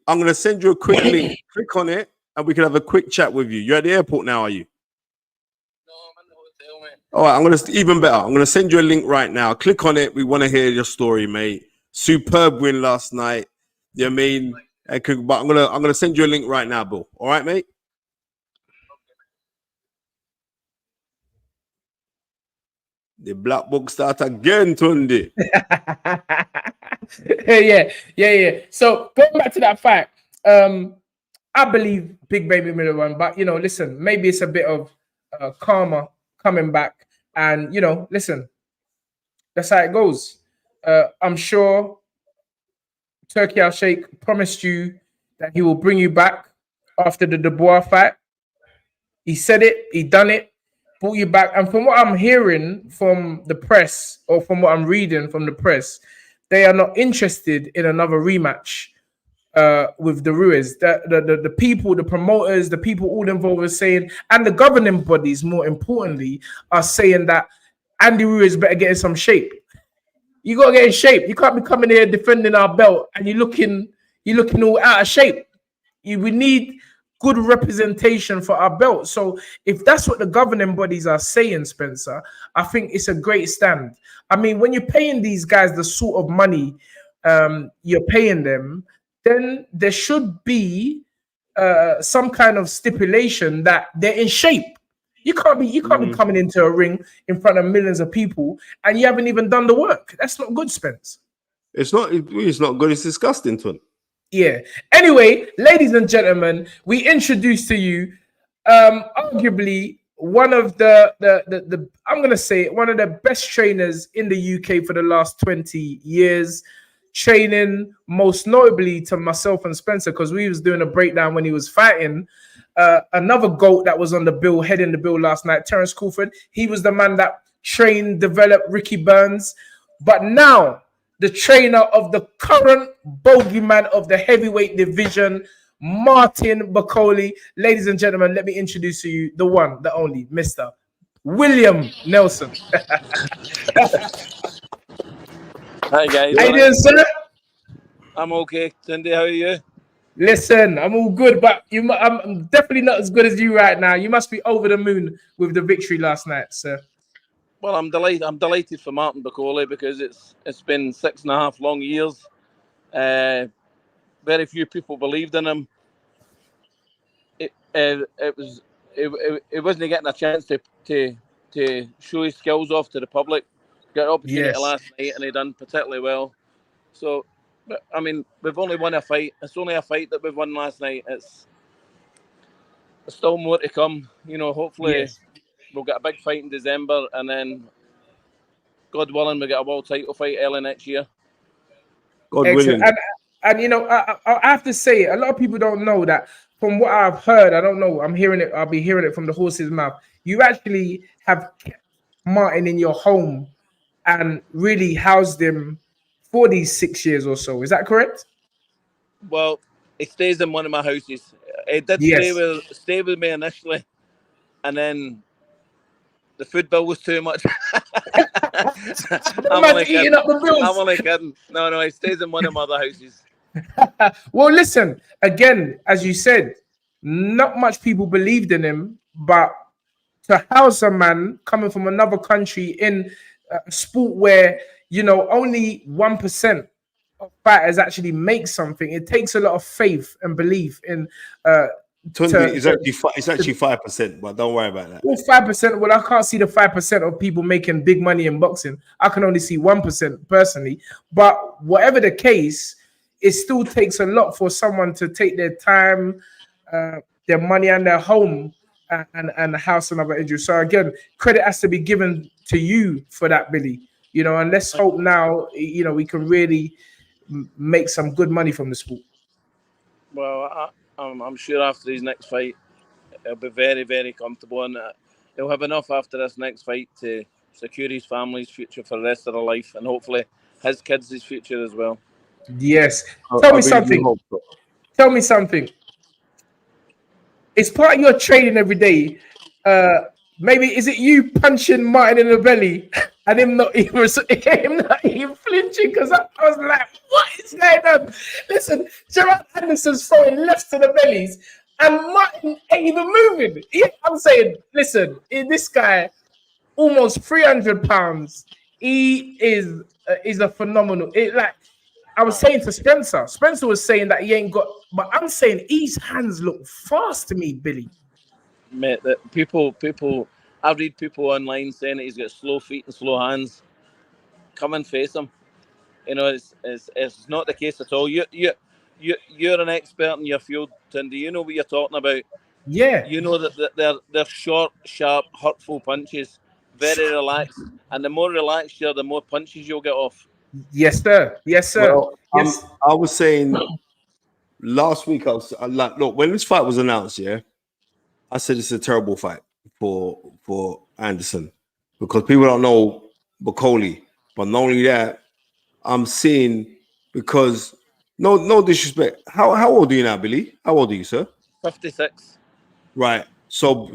I'm going to send you a quick link. Click on it, and we can have a quick chat with you. You're at the airport now, are you? No, I'm at the hotel, man. All right, I'm going to, even better, I'm going to send you a link right now. Click on it. We want to hear your story, mate. Superb win last night. You know what I mean? But I'm going to send you a link right now, Bill. All right, mate? The black book start again, Tunde. Yeah. So going back to that fight, I believe Big Baby Miller won, but listen, maybe it's a bit of karma coming back, and listen, that's how it goes. I'm sure Turkey Al Sheikh promised you that he will bring you back after the Dubois fight. He said it, he done it. Brought you back, and from what I'm hearing from the press, or from what I'm reading from the press, they are not interested in another rematch with the Ruiz. The people, the promoters, the people all involved are saying, and the governing bodies, more importantly, are saying that Andy Ruiz better get in some shape. You gotta get in shape. You can't be coming here defending our belt and you're looking all out of shape. We need good representation for our belt. So if that's what the governing bodies are saying, Spencer, I think it's a great stand. I mean, when you're paying these guys the sort of money you're paying them, then there should be some kind of stipulation that they're in shape. You can't be coming into a ring in front of millions of people and you haven't even done the work. That's not good, Spence. It's not good. It's disgusting, Tun. Yeah. Anyway, ladies and gentlemen, we introduce to you arguably one of the I'm gonna say one of the best trainers in the UK for the last 20 years, training most notably to myself and Spencer, because we was doing a breakdown when he was fighting another GOAT that was on the bill, heading the bill last night, Terence Crawford. He was the man that trained, developed Ricky Burns, but now the trainer of the current bogeyman of the heavyweight division, Martin Bakole. Ladies and gentlemen, let me introduce to you the one, the only, Mr. William Nelson. Hi, guys. How you doing, sir? I'm okay. Tunde, how are you? Listen, I'm all good, but I'm definitely not as good as you right now. You must be over the moon with the victory last night, sir. Well, I'm delighted for Martin Bakole because it's been 6.5 long years Very few people believed in him. It wasn't getting a chance to show his skills off to the public. Got an opportunity last night, and he done particularly well. So, I mean, we've only won a fight. It's only a fight that we've won last night. It's still more to come. You know, hopefully we'll get a big fight in December, and then, God willing, we get a world title fight early next year. God willing. And you know, I have to say, a lot of people don't know that. From what I've heard, I don't know. I'm hearing it. I'll be hearing it from the horse's mouth. You actually have kept Martin in your home and really housed him for these 6 years or so. Is that correct? Well, he stays in one of my houses. He did stay with me initially, and then the food bill was too much. I'm only kidding. No, he stays in one of my other houses. Well, listen, again, as you said, not much people believed in him, but to house a man coming from another country in a sport where, you know, only 1% of fighters actually make something, it takes a lot of faith and belief in. It's actually 5%, but don't worry about that. Well, 5%. Well, I can't see the 5% of people making big money in boxing. I can only see 1% personally. But whatever the case, it still takes a lot for someone to take their time, their money, and their home and house another injury. So again, credit has to be given to you for that, Billy. You know, and let's hope now, you know, we can really make some good money from the sport. Well, I'm sure after his next fight, he'll be very, very comfortable, and he'll have enough after this next fight to secure his family's future for the rest of their life, and hopefully his kids' future as well. Yes. Tell me something. Tell me something. It's part of your training every day. Maybe is it you punching Martin in the belly and him not even flinching? Because I was like, what is going on? Listen, Gerard Anderson's throwing left to the bellies and Martin ain't even moving. Yeah, I'm saying, listen, this guy, almost 300 pounds. He is a phenomenal. I was saying to Spencer. Spencer was saying that he ain't got, but I'm saying his hands look fast to me, Billy. Mate, that people, I read people online saying that he's got slow feet and slow hands. Come and face him. You know, it's not the case at all. You're an expert in your field, Tunde. You know what you're talking about. Yeah. You know that they're short, sharp, hurtful punches, very relaxed, and the more relaxed you're, the more punches you'll get off. Yes, sir. Yes, sir. Well, yes. I was saying last week, I was like, look, when this fight was announced, I said it's a terrible fight for Anderson because people don't know Bakole. But not only that, I'm seeing because no disrespect. How old are you now, Billy? How old are you, sir? 56. Right. So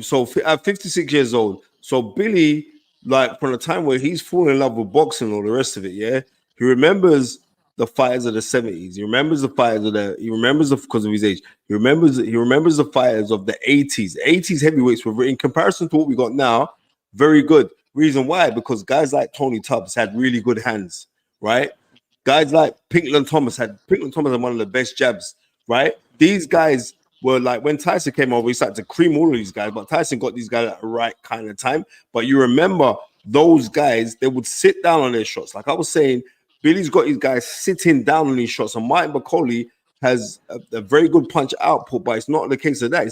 at 56 years old. So Billy, like from the time where he's fallen in love with boxing and all the rest of it, he remembers the fighters of the 70s. He remembers the fighters because of his age. He remembers the fighters of the 80s. 80s heavyweights were, in comparison to what we got now, very good. Reason why? Because guys like Tony Tubbs had really good hands, right? Guys like Pinkland Thomas had one of the best jabs, right? These guys were like, when Tyson came over, he started to cream all of these guys, but Tyson got these guys at the right kind of time. But you remember those guys, they would sit down on their shots. Like I was saying, Billy's got these guys sitting down on these shots, and Martin Bakole has a very good punch output, but it's not the case of that.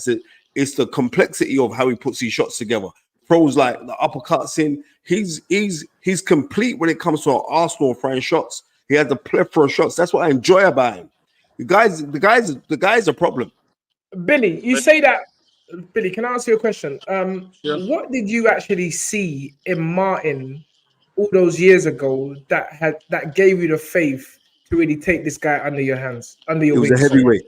It's the complexity of how he puts these shots together. Throws like the uppercuts in. He's complete when it comes to Arsenal throwing shots. He has the plethora of shots. That's what I enjoy about him. The guy's a problem. Billy, you say that. Billy, can I ask you a question? Sure. What did you actually see in Martin all those years ago that gave you the faith to really take this guy under your hands, under your wings? He was a heavyweight.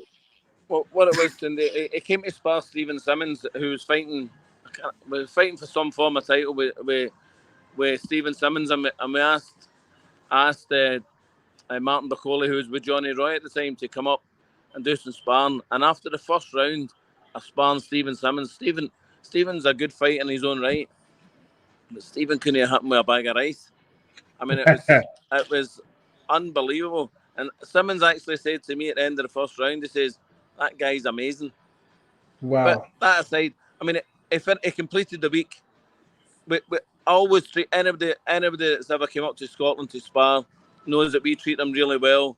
Well, what it was, it came to spar Stephen Simmons, who was fighting for some form of title with Stephen Simmons, and we asked Martin Bakole, who was with Johnny Roy at the time, to come up and do some sparring. And after the first round of sparring Stephen Simmons, Stephen's a good fight in his own right, but Stephen couldn't hit him with a bag of rice. I mean, it was unbelievable. And Simmons actually said to me at the end of the first round, he says, that guy's amazing. Wow. But that aside, I mean, if it completed the week, we always treat anybody that's ever came up to Scotland to spar knows that we treat them really well.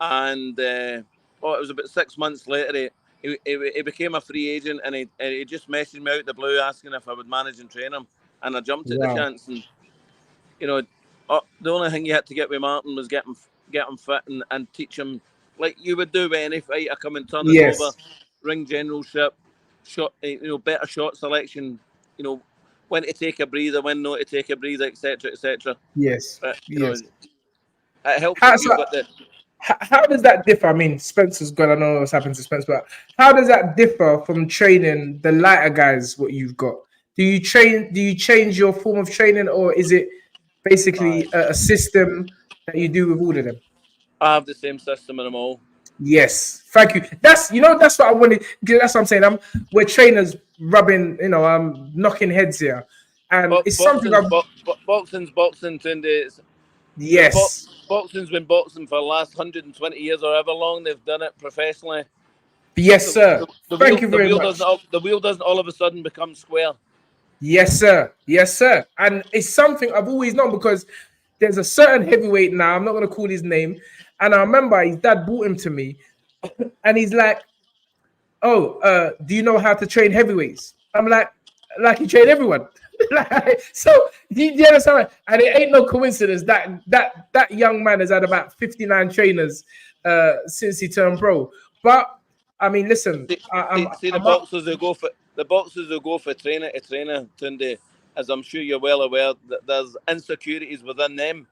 And it was about 6 months later, he became a free agent, and he just messaged me out the blue asking if I would manage and train him, and I jumped at the chance. And the only thing you had to get with Martin was get him fit and teach him like you would do with any fighter, come and turn it over, ring generalship, shot, better shot selection, when to take a breather, when not to take a breather, etc., etc. Yes. It helps. How does that differ? I mean, Spencer's gone. I know what's happened to Spencer, but how does that differ from training the lighter guys? What you've got? Do you change your form of training, or is it basically a system that you do with all of them? I have the same system in them all. Yes, thank you. That's what I wanted. That's what I'm saying. We're trainers rubbing, I'm knocking heads here, and it's something. Boxing's boxing, Tunde. Yes. Boxing's been boxing for the last 120 years or however long they've done it professionally. Yes, sir. Thank you very much. The wheel doesn't all of a sudden become square. Yes, sir. Yes, sir. And it's something I've always known, because there's a certain heavyweight now, I'm not going to call his name, and I remember his dad brought him to me, and he's like, do you know how to train heavyweights? I'm like you train everyone. So you understand? And it ain't no coincidence that young man has had about 59 trainers since he turned pro. But I mean, listen, the boxers who go for trainer to trainer, Tunde, as I'm sure you're well aware, that there's insecurities within them.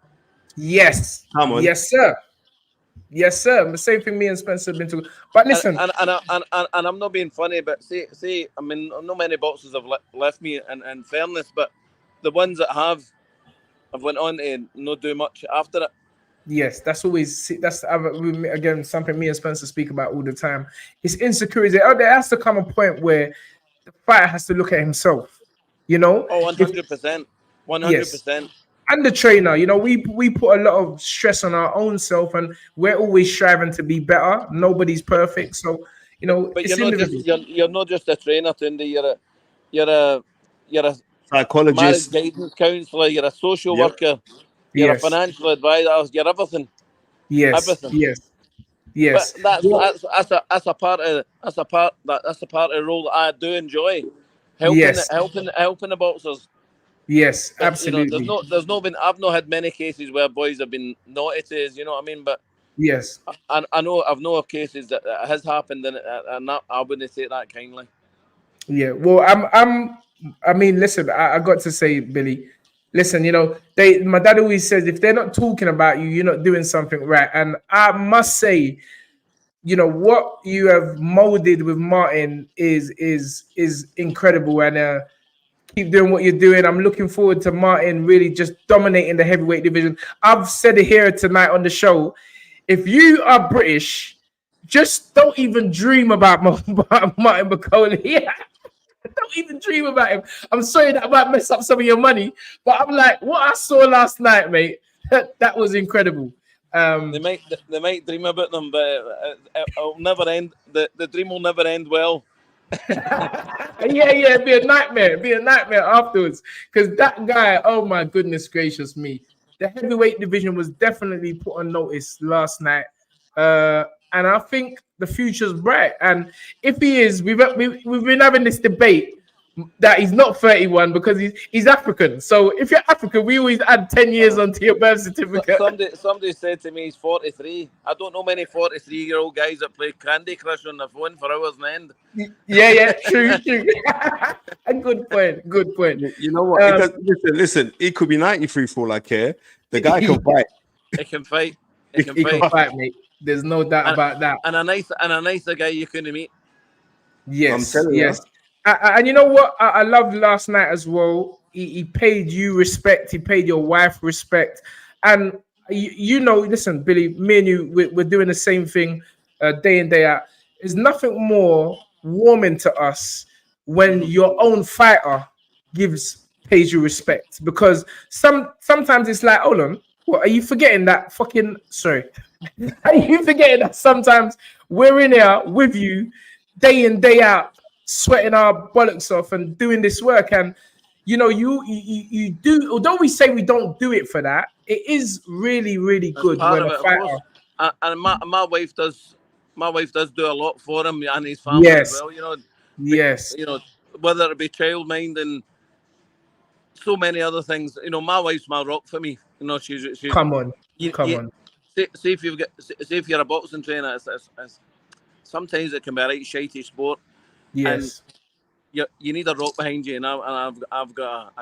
Yes. Come on. Yes, sir. Yes, sir. The same thing me and Spencer have been to. But listen, and I'm not being funny, but say, I mean, not many boxers have left me in fairness, but the ones that have went on to not do much after it. Yes, that's again something me and Spencer speak about all the time. It's insecurity. There has to come a point where the fighter has to look at himself. Oh, 100%, 100%. And the trainer, we put a lot of stress on our own self, and we're always striving to be better. Nobody's perfect, so But you're not just a trainer, Tunde. You're a psychologist, marriage guidance counsellor. You're a social worker. You're a financial advisor. You're everything. Yes. Everything. Yes. But that's a part of the role that I do enjoy. Helping the boxers. Yes, absolutely. I've not had many cases where boys have been naughty to us, you know what I mean? But yes, I know I've known of cases that has happened, and I wouldn't take that kindly. Yeah, well, I mean, listen, I got to say, Billy, listen, my dad always says if they're not talking about you, you're not doing something right. And I must say, what you have molded with Martin is incredible, and keep doing what you're doing. I'm looking forward to Martin really just dominating the heavyweight division. I've said it here tonight on the show. If you are British, just don't even dream about Martin Bakole. Yeah. Don't even dream about him. I'm sorry that I might mess up some of your money, but I'm like, what I saw last night, mate, that was incredible. They might dream about them, but it'll never end. The dream will never end well. It'd be a nightmare afterwards, because that guy, oh my goodness gracious me, the heavyweight division was definitely put on notice last night, and I think the future's bright. And if he is, we've been having this debate that he's not 31 because he's African. So if you're African, we always add 10 years onto your birth certificate. Somebody said to me he's 43. I don't know many 43-year-old guys that play Candy Crush on their phone for hours on end. Yeah, true. Good point. You know what? Listen, he could be 93 for all I care. The guy can fight. He can fight. He can fight, mate. There's no doubt about that. And a nicer guy you couldn't meet. Yes. And you know what? I loved last night as well. He paid you respect. He paid your wife respect. And listen, Billy, me and you, we're doing the same thing day in, day out. There's nothing more warming to us when your own fighter pays you respect. Because sometimes it's like, hold on, What are you forgetting that fucking? Sorry, are you forgetting that sometimes we're in here with you, day in day out, sweating our bollocks off and doing this work, and you know you do. Although we say we don't do it for that, it is really good when a fighter. And my wife does. My wife does do a lot for him and his family as well. You know. Yes. You know, whether it be childminding, so many other things. You know, my wife's my rock for me. You know, she's come on. See if you're a boxing trainer, it's sometimes it can be a right shitey sport. Yes. And you need a rock behind you, and I've got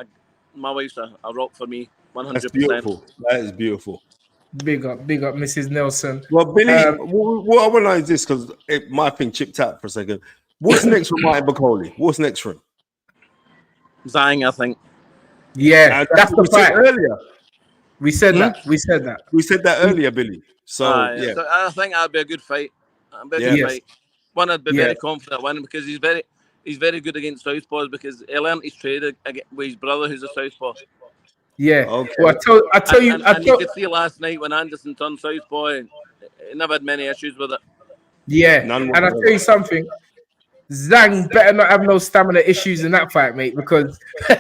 my wife's a rock for me, 100%. That's beautiful. That is beautiful. Big up, Mrs. Nelson. Well, Billy, what I want to know is this, because my thing chipped out for a second. What's next for Martin Bakole? What's next for him? Zhang, I think. Yeah, that's the fight earlier. We said that. We said that earlier, Billy. So yeah. So I think that'd be a good fight. Fight. One, I'd be very confident winning because he's very good against southpaws because he learned his trade with his brother who's a southpaw. Yeah. Okay. Well, I tell you, you could see last night when Anderson turned southpaw, he never had many issues with it. Yeah. And I tell you something, Zhang better not have no stamina issues in that fight, mate, because boy,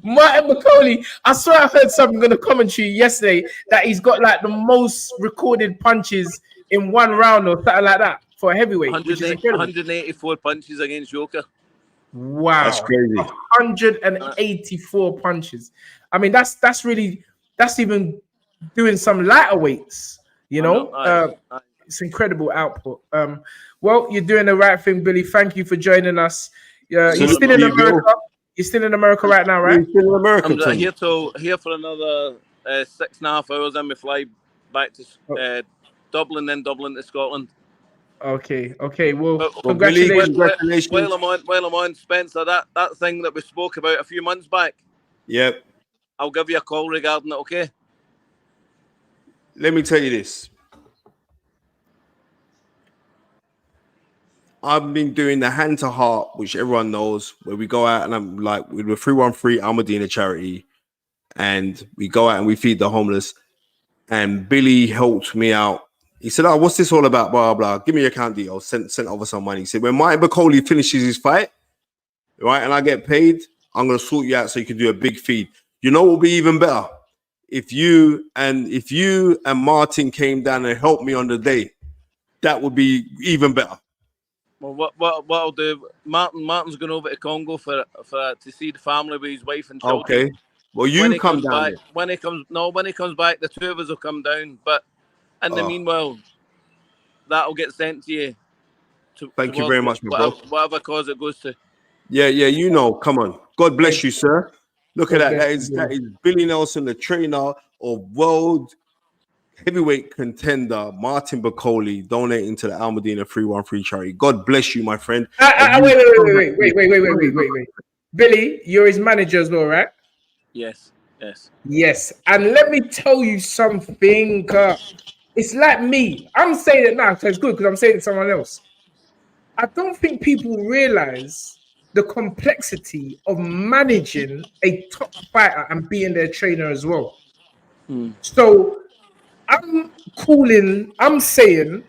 Martin Bakole, I swear I heard something in the commentary yesterday that he's got like the most recorded punches in one round or something like that for a heavyweight. 184 punches against Joker. Wow, that's crazy. 184 punches. I mean, that's even doing some lighter weights, you know. It's incredible output. Well, you're doing the right thing, Billy. Thank you for joining us. You're still in America. You're still in America right now, right? You're still in America. I'm here for another 6.5 hours, and we fly back to Dublin, then Dublin to Scotland. Okay. Well, congratulations. While I'm on, Spencer, that thing that we spoke about a few months back. Yep. I'll give you a call regarding it, okay? Let me tell you this. I've been doing the hand to heart, which everyone knows, where we go out and I'm like, with the 313 Almadina charity, and we go out and we feed the homeless. And Billy helped me out. He said, "Oh, what's this all about? Blah, blah. Give me your account details." Sent over some money. He said, "When Martin Bakole finishes his fight, right, and I get paid, I'm going to sort you out so you can do a big feed." You know what would be even better? If you and Martin came down and helped me on the day, that would be even better. Well, what I'll do, Martin's going over to Congo for to see the family with his wife and children. Okay. Well, you come down back, when he comes back, the two of us will come down. But in the meanwhile, that'll get sent to you. Thank you very much, my bro. Whatever cause it goes to. Yeah, you know. Come on. God bless you, sir. Look at that. That is Billy Nelson, the trainer of world heavyweight contender Martin Bakole, donating to the Almadina 313 charity. God bless you, my friend. Wait. Billy, you're his manager as well, right? Yes. And let me tell you something. It's like me. I'm saying it now, so it's good because I'm saying it to someone else. I don't think people realize the complexity of managing a top fighter and being their trainer as well. So I'm saying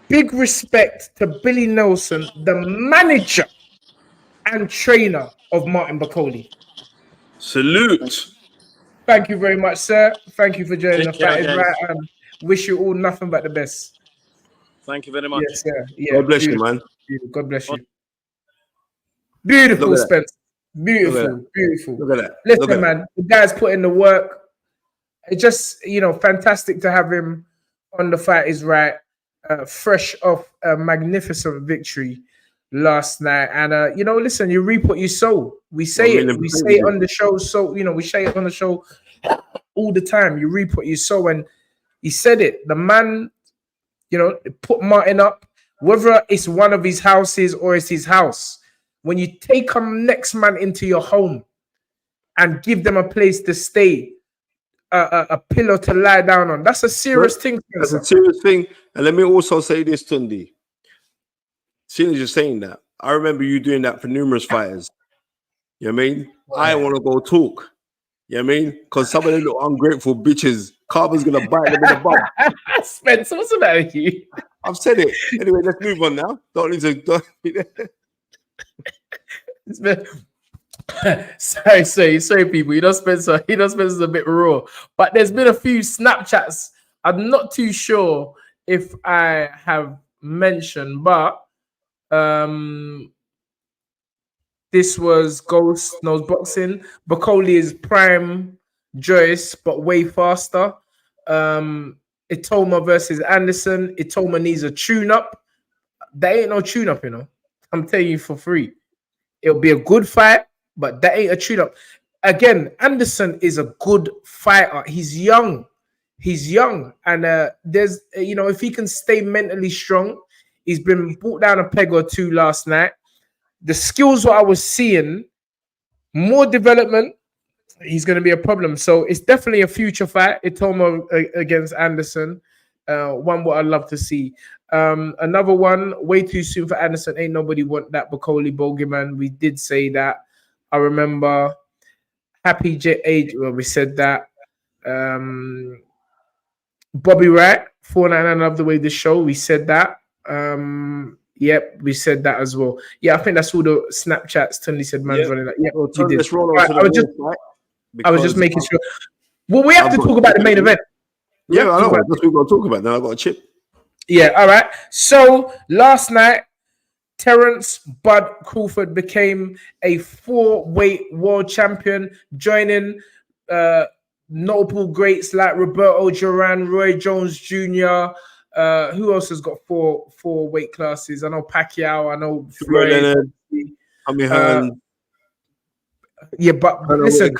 big respect to Billy Nelson, the manager and trainer of Martin Bakole. Salute. Thank you very much, sir. Thank you for joining the Fight Is Right. Wish you all nothing but the best. Thank you very much. Yes, sir. Yeah, God bless you, man. God bless you. Beautiful, Spence. Beautiful. Look at that. Listen, man, the guy's put in the work. It's just, fantastic to have him on the Fight Is Right, fresh off a magnificent victory last night. And, listen, you reap what you sow. We say it on the show. So, we say it on the show all the time. You reap what you sow. And he said it. The man, put Martin up, whether it's one of his houses or it's his house. When you take a next man into your home and give them a place to stay, a pillow to lie down on, that's a serious thing. That's a serious thing. And let me also say this, Tunde. Seeing as you're saying that, I remember you doing that for numerous fighters. You know what I mean? I want to go talk. You You know what I mean? Because some of them little ungrateful bitches, Carver's gonna bite them in the bum. Spencer, what's about you? I've said it. Anyway, let's move on now. Don't need to. Sorry, people. Spencer's a bit raw. But there's been a few Snapchats. I'm not too sure if I have mentioned, but this was Ghost Knows Boxing. Bakole is prime Joyce, but way faster. Itoma versus Anderson. Itoma needs a tune-up. That ain't no tune-up, you know. I'm telling you for free. It'll be a good fight, but that ain't a tune-up. Again, Anderson is a good fighter. He's young. And there's, if he can stay mentally strong, he's been brought down a peg or two last night. The skills what I was seeing, more development, he's going to be a problem. So it's definitely a future fight. Itoma against Anderson. One what I'd love to see. Another one, way too soon for Anderson. Ain't nobody want that Bakole bogeyman. We did say that. I remember Happy J8, well, we said that. Bobby Wright, 499, love the way this show. We said that. Yep, we said that as well. Yeah, I think that's all the Snapchats. Tony said, man's running that. Yeah, well, let's roll on I was just making sure. Well, we have to talk about the main event. Yeah, I know. That's what we've got to talk about now. I've got a chip. Yeah, all right. So last night, Terence Bud Crawford became a 4-weight world champion, joining notable greats like Roberto Duran, Roy Jones Jr. Who else has got four weight classes? I know Pacquiao. I know Floyd. Yeah, but listen,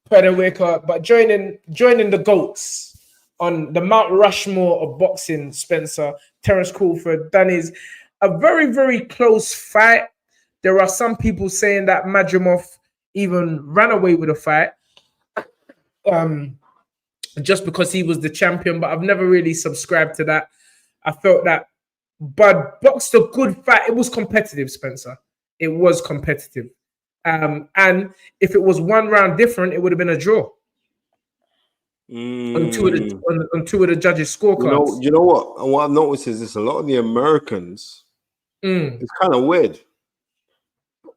but joining the GOATs on the Mount Rushmore of boxing, Spencer, Terence Crawford, Danny's a very, very close fight. There are some people saying that Madrimov even ran away with a fight. Just because he was the champion, but I've never really subscribed to that. I felt that Bud boxed a good fight. It was competitive, Spencer. It was competitive. And if it was one round different, it would have been a draw. On two of the judges' scorecards. You know what? And what I've noticed is this: a lot of the Americans, it's kind of weird.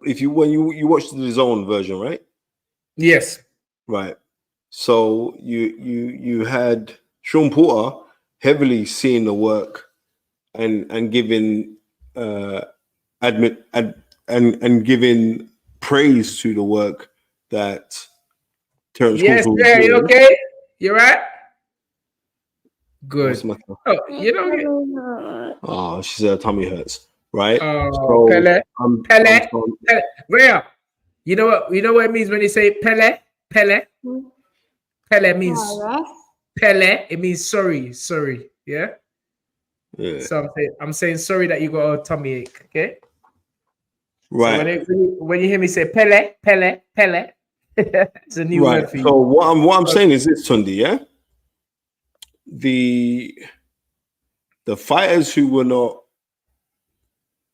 When you watch the DAZN version, right? Yes. Right. So you had Sean Porter heavily seeing the work and giving and giving praise to the work that Terence Crawford was doing. You okay? You right? Good. Oh, she said her tummy hurts. Right? Oh, Pele. Rhea. You know what it means when you say Pele? Pele means Pele. It means sorry. Yeah. So I'm saying sorry that you got a tummy ache. Okay. Right. So when you hear me say Pele, it's a new word for you. So what I'm saying is this, Tunde. Yeah. The fighters who were not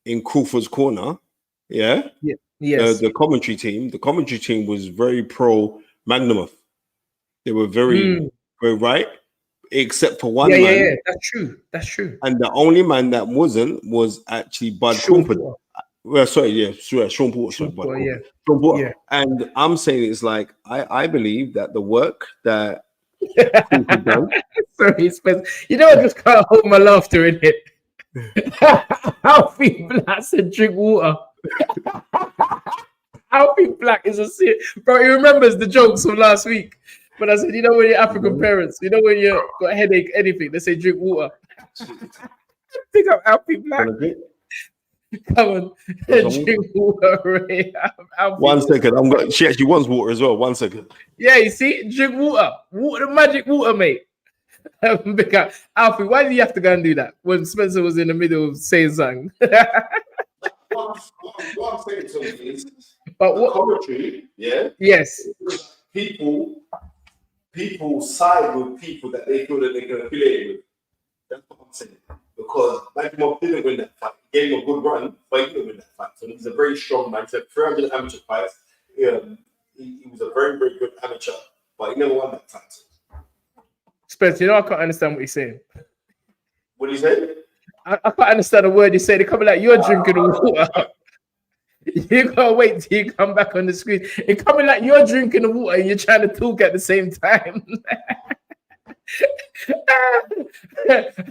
in Crawford's corner, yes. The commentary team was very pro Madrimov. They were very right, except for one man. Yeah, that's true. And the only man that wasn't was actually Bud Crawford. Well, Sean Porter. Sean Porter. Yeah. And I'm saying it's like I believe that the work that Crawford done. Sorry, Spencer. You know, I just can't hold my laughter in it. Alfie Black said drink water. Alfie Black is a serious bro. He remembers the jokes from last week. But I said, you know, when your African parents, you know, when you got a headache, anything, they say drink water. Pick up Alfie Black. Come on, drink water, Ray. 1 second. She actually wants water as well. 1 second. Yeah, you see, drink water. Water, the magic water, mate. Pick up Alfie. Why did you have to go and do that when Spencer was in the middle of saying something? What I'm saying to you is, but what commentary? Yeah. Yes. People side with people that they feel that they can affiliate with. That's what I'm saying. Because Madrimov didn't win that fight. He gave him a good run, but he didn't win that fight. So he's a very strong man. He's had 300 amateur fights. he was a very, very good amateur, but he never won that title. Spence, you know I can't understand what you're saying. What do you say? I can't understand a word you say. They're coming like you're drinking the water. You gotta wait till you come back on the screen. It's coming like you're drinking the water and you're trying to talk at the same time.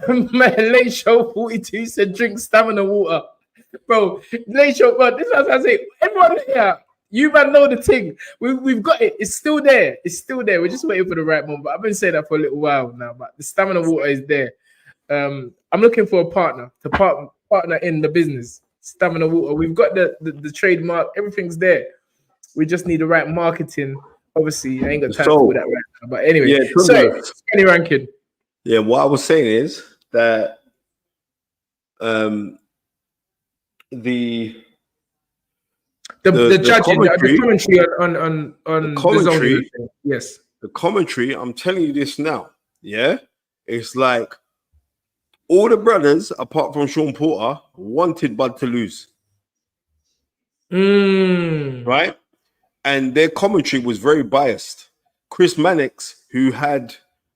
Man, late show 42 said drink stamina water. Bro, late show, bro. This is what I say. Everyone here, you man know the thing. We've got it. It's still there. It's still there. We're just waiting for the right moment. But I've been saying that for a little while now. But the stamina water is there. I'm looking for a partner to partner in the business. Stamina water. We've got the trademark. Everything's there. We just need the right marketing. Obviously, I ain't got time for that right now. But anyway, yeah, so any ranking. Yeah, what I was saying is that the commentary on the commentary. Yes, the commentary. I'm telling you this now. Yeah, it's like all the brothers, apart from Sean Porter, wanted Bud to lose. Right? And their commentary was very biased. Chris Mannix, who had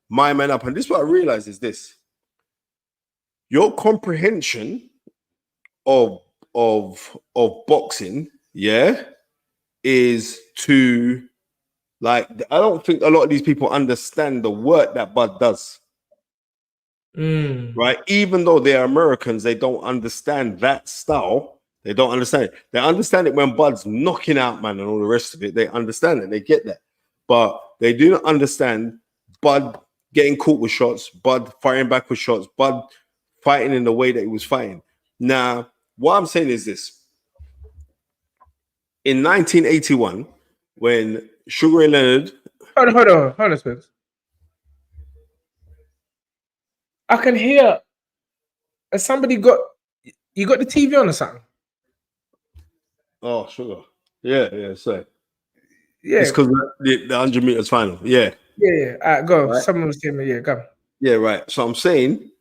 my man up, and this is what I realized is this. Your comprehension of boxing, yeah, is to, like, I don't think a lot of these people understand the work that Bud does. Right? Even though they're Americans, they don't understand that style. They don't understand it. They understand it when Bud's knocking out, man, and all the rest of it. They understand it. They get that. But they do not understand Bud getting caught with shots, Bud firing back with shots, Bud fighting in the way that he was fighting. Now, what I'm saying is this. In 1981, when Sugar Ray Leonard... Hold on, Spence. I can hear... Has somebody got... You got the TV on or something? Oh, Sugar. Yeah, so... Yeah. It's because the 100 meters final. Yeah. Yeah. All right, go. Right. Someone was saying, yeah, go. Yeah, right. So I'm saying,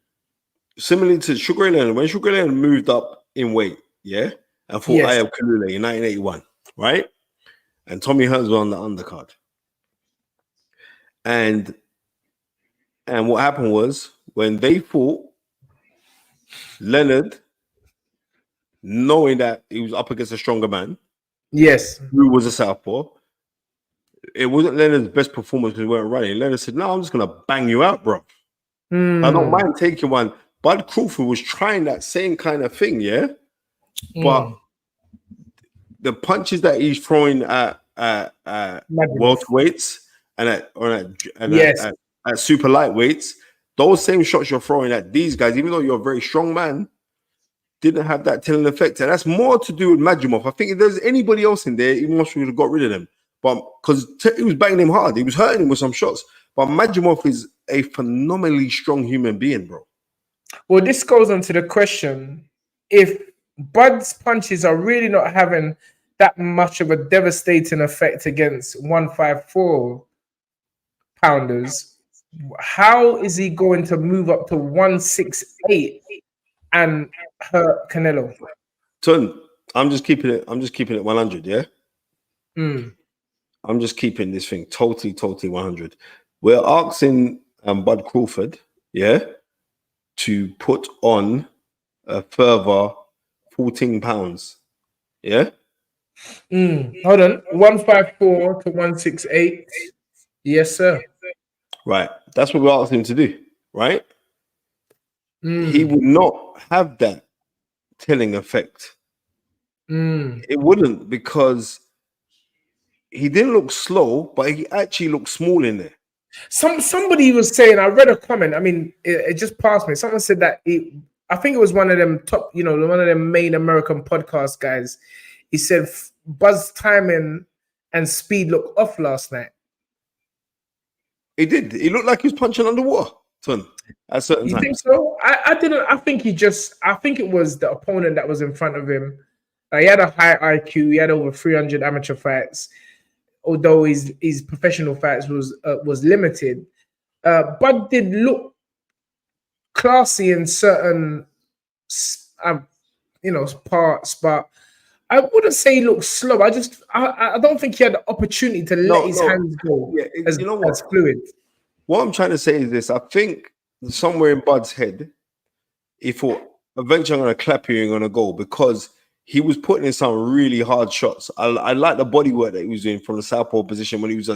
similarly to Sugar Ray Leonard, when Sugar Ray Leonard moved up in weight, yeah, and fought Ayab Kalule in 1981, right? And Tommy Hearns was on the undercard. And what happened was, when they fought, Leonard, knowing that he was up against a stronger man, who was a southpaw, it wasn't Leonard's best performance because we weren't running. Leonard said, no, I'm just going to bang you out, bro. I don't mind taking one. Bud Crawford was trying that same kind of thing, yeah? But the punches that he's throwing at welterweights and at super lightweights, those same shots you're throwing at these guys, even though you're a very strong man, didn't have that telling effect. And that's more to do with Madrimov. I think if there's anybody else in there, he must have got rid of them. But because he was banging him hard, he was hurting him with some shots. But Madrimov is a phenomenally strong human being, bro. Well, this goes on to the question: if Bud's punches are really not having that much of a devastating effect against 154 pounders, how is he going to move up to 168 and hurt Canelo? Tun, I'm just keeping it 100, yeah? I'm just keeping this thing totally 100. We're asking Bud Crawford, yeah, to put on a further 14 pounds. Yeah? Hold on. 154 to 168. Yes, sir. Right. That's what we're asking him to do, right? He would not have that telling effect. It wouldn't, because he didn't look slow, but he actually looked small in there. Somebody was saying, I read a comment. I mean, it just passed me. Someone said that I think it was one of them top, one of them main American podcast guys. He said Bud's timing and speed looked off last night. He did. He looked like he was punching underwater, Ton, at certain times. You think so? I didn't. I think it was the opponent that was in front of him. He had a high IQ. He had over 300 amateur fights, although his professional fights was limited. Bud did look classy in certain parts, but I wouldn't say he looked slow. I don't think he had the opportunity to let his hands go as fluid. What I'm trying to say is this. I think somewhere in Bud's head, he thought, eventually I'm going to clap you and going to go, because he was putting in some really hard shots. I like the body work that he was doing from the southpaw position when he was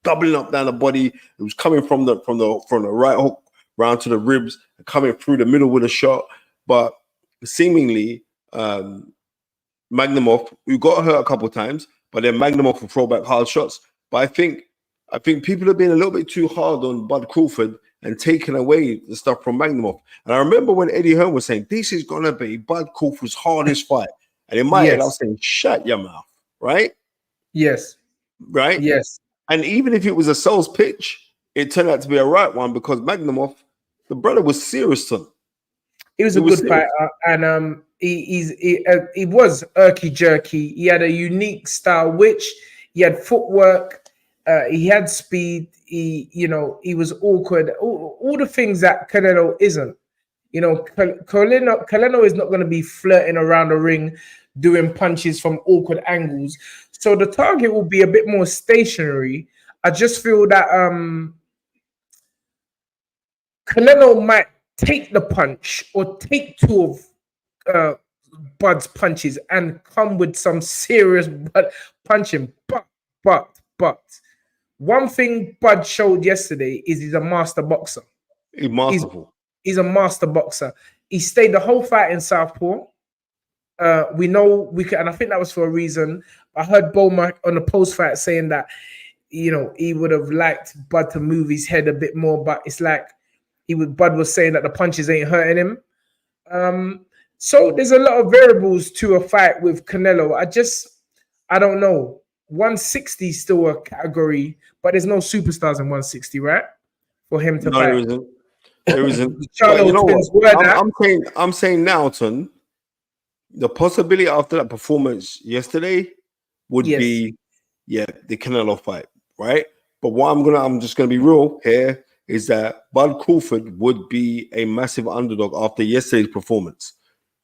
doubling up down the body. It was coming from the right hook round to the ribs, coming through the middle with a shot. But seemingly, Madrimov, who got hurt a couple of times, but then Madrimov will throw back hard shots. But I think people have been a little bit too hard on Bud Crawford and taking away the stuff from Madrimov. And I remember when Eddie Hearn was saying, this is going to be Bud Crawford's hardest fight. And in my head, I was saying, shut your mouth, right? Yes. Right? Yes. And even if it was a sales pitch, it turned out to be a right one, because Madrimov, the brother, was serious to him. He was a good fighter, and he was irky jerky. He had a unique style, which he had footwork, he had speed. He was awkward. All the things that Canelo isn't. Canelo is not going to be flirting around the ring, doing punches from awkward angles. So the target will be a bit more stationary. I just feel that Canelo might take the punch or take two of Bud's punches and come with some serious punching. But one thing Bud showed yesterday is he's a master boxer. He's masterful. He's a master boxer. He stayed the whole fight in southpaw. We know we can, and I think that was for a reason. I heard Bomack on the post-fight saying that he would have liked Bud to move his head a bit more, but it's like Bud was saying that the punches ain't hurting him. So there's a lot of variables to a fight with Canelo. I don't know. 160 is still a category, but there's no superstars in 160, right? For him to fight. There isn't. I'm saying now, Ton, the possibility after that performance yesterday would be, the Canelo fight, right? But I'm just gonna be real here, is that Bud Crawford would be a massive underdog after yesterday's performance,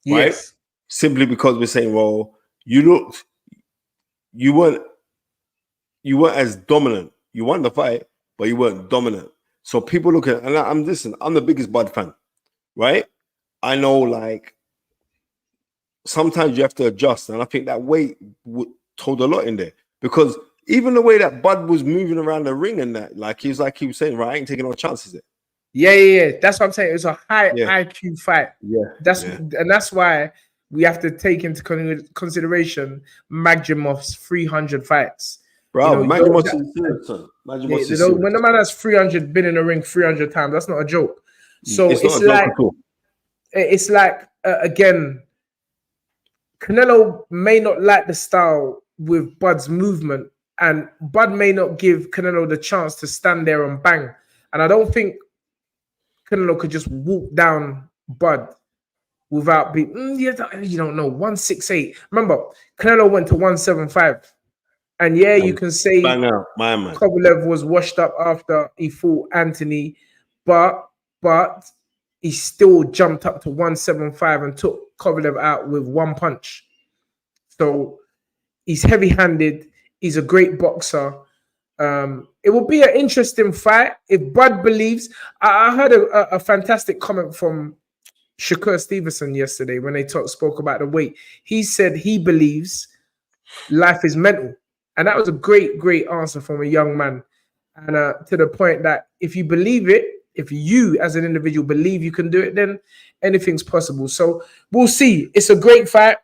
right? Yes. Simply because we're saying, well, you weren't as dominant. You won the fight, but you weren't dominant. So people look at, and I'm the biggest Bud fan, right? I know, like, sometimes you have to adjust, and I think that weight told a lot in there, because even the way that Bud was moving around the ring and that, like he was saying, right, I ain't taking no chances there. Yeah. That's what I'm saying. It's a high IQ fight. Yeah. And that's why we have to take into consideration Madrimov's 300 fights. Bro, Madrimov is serious. When the man has 300, been in the ring 300 times, that's not a joke. So it's like again, Canelo may not like the style with Bud's movement, and Bud may not give Canelo the chance to stand there and bang. And I don't think Canelo could just walk down Bud without being, you don't know, 168. Remember, Canelo went to 175. And you can say Kovalev was washed up after he fought Anthony, but he still jumped up to 175 and took Kovalev out with one punch. So he's heavy-handed. He's a great boxer. It will be an interesting fight if Bud believes. I heard a fantastic comment from Shakur Stevenson yesterday when they spoke about the weight. He said he believes life is mental. And that was a great, great answer from a young man. And to the point that if you believe it, if you as an individual believe you can do it, then anything's possible. So we'll see. It's a great fight.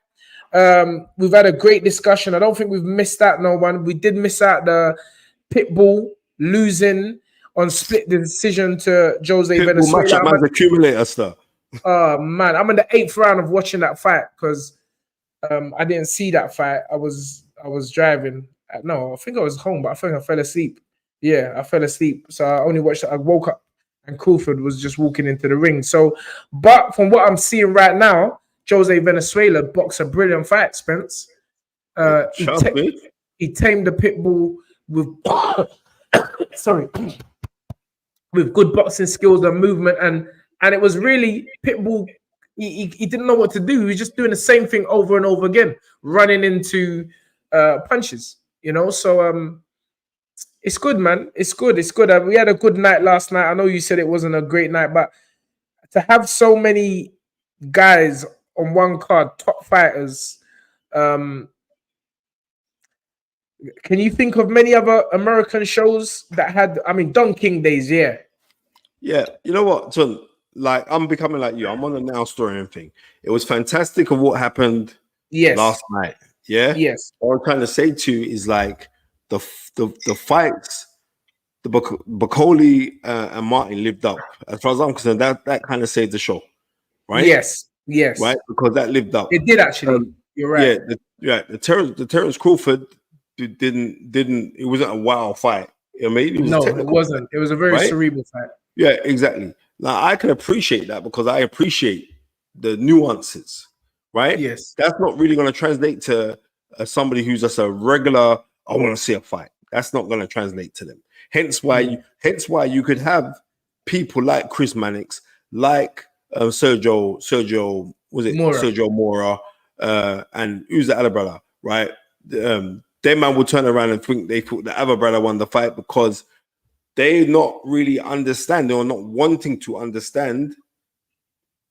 We've had a great discussion. I don't think we've missed out no one. We did miss out the Pitbull losing on split decision to Jose Venezuela. Matchup man's accumulator stuff. Man, I'm in the 8th round of watching that fight because I didn't see that fight. I was driving. No, I think I was home, but I think I fell asleep. Yeah, I fell asleep. So I only watched it. I woke up and Crawford was just walking into the ring. So, but from what I'm seeing right now, Jose Venezuela boxed a brilliant fight, Spence. He tamed the Pitbull with with good boxing skills and movement, and it was really Pitbull he didn't know what to do. He was just doing the same thing over and over again, running into punches. You know, so it's good, man. It's good. It's good. We had a good night last night. I know you said it wasn't a great night, but to have so many guys on one card, top fighters. Can you think of many other American shows that had? I mean, Don King days, yeah. Yeah, you know what, Son? Like, I'm becoming like you. I'm on the now story and thing. It was fantastic of what happened last night. Yeah. Yes. What I'm trying to say to you is like the fights, the Bakole and Martin lived up. As far as I'm concerned, that kind of saved the show, right? Yes. Yes. Right, because that lived up. It did actually. You're right. Yeah. The Terence Crawford didn't. It wasn't a wow fight. I mean, it wasn't. Fight, it was a very cerebral fight. Yeah, exactly. Now I can appreciate that because I appreciate the nuances, right? Yes. That's not really going to translate to somebody who's just a regular, I want to see a fight. That's not going to translate to them. Hence why you could have people like Chris Mannix, like Sergio Mora, and who's the other brother, right? Their man will turn around and think they thought the other brother won the fight because they're not really understanding or not wanting to understand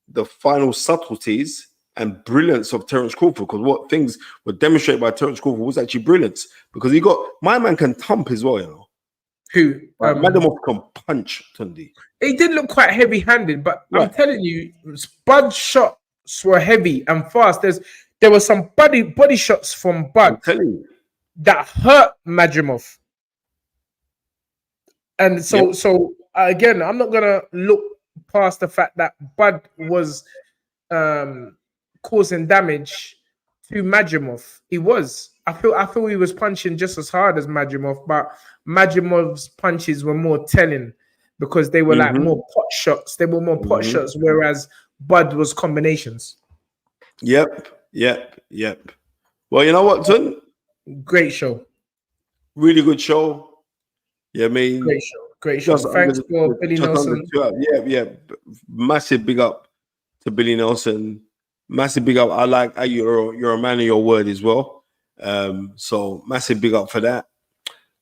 the final subtleties and brilliance of Terence Crawford. Because what things were demonstrated by Terence Crawford was actually brilliance. Because my man can thump as well, you know. Who? Madrimov can punch Tunde. He did look quite heavy-handed, but I'm telling you, Bud shots were heavy and fast. There were some body shots from Bud that hurt Madrimov. And so again, I'm not gonna look past the fact that Bud was causing damage to Madrimov. He was. I feel he was punching just as hard as Madrimov, but Madrimov's punches were more telling because they were like more pot shots. They were more pot shots, whereas Bud was combinations. Yep. Well, you know what, Tun? Great show. Really good show. Yeah, I mean, great show. Thanks for Billy Nelson. Yeah. Massive big up to Billy Nelson. Massive big up. I like how you're a man of your word as well. So massive big up for that.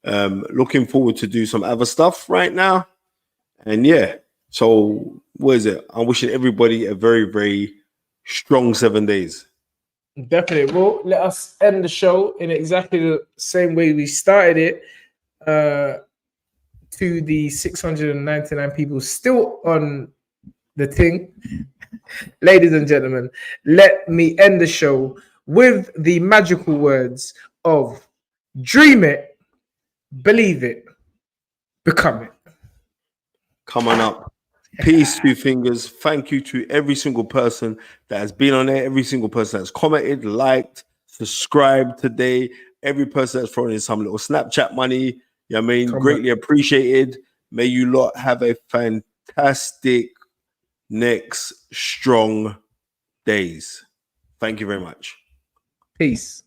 Looking forward to do some other stuff right now. And yeah, so what is it? I'm wishing everybody a very, very strong 7 days. Definitely. Well, let us end the show in exactly the same way we started it. To the 699 people still on the thing. Ladies and gentlemen, let me end the show with the magical words of dream it, believe it, become it. Come on up. Peace, 2 fingers. Thank you to every single person that has been on there, every single person that's commented, liked, subscribed today, every person that's thrown in some little Snapchat money. You know what I mean? Greatly appreciated. May you lot have a fantastic next strong days. Thank you very much. Peace.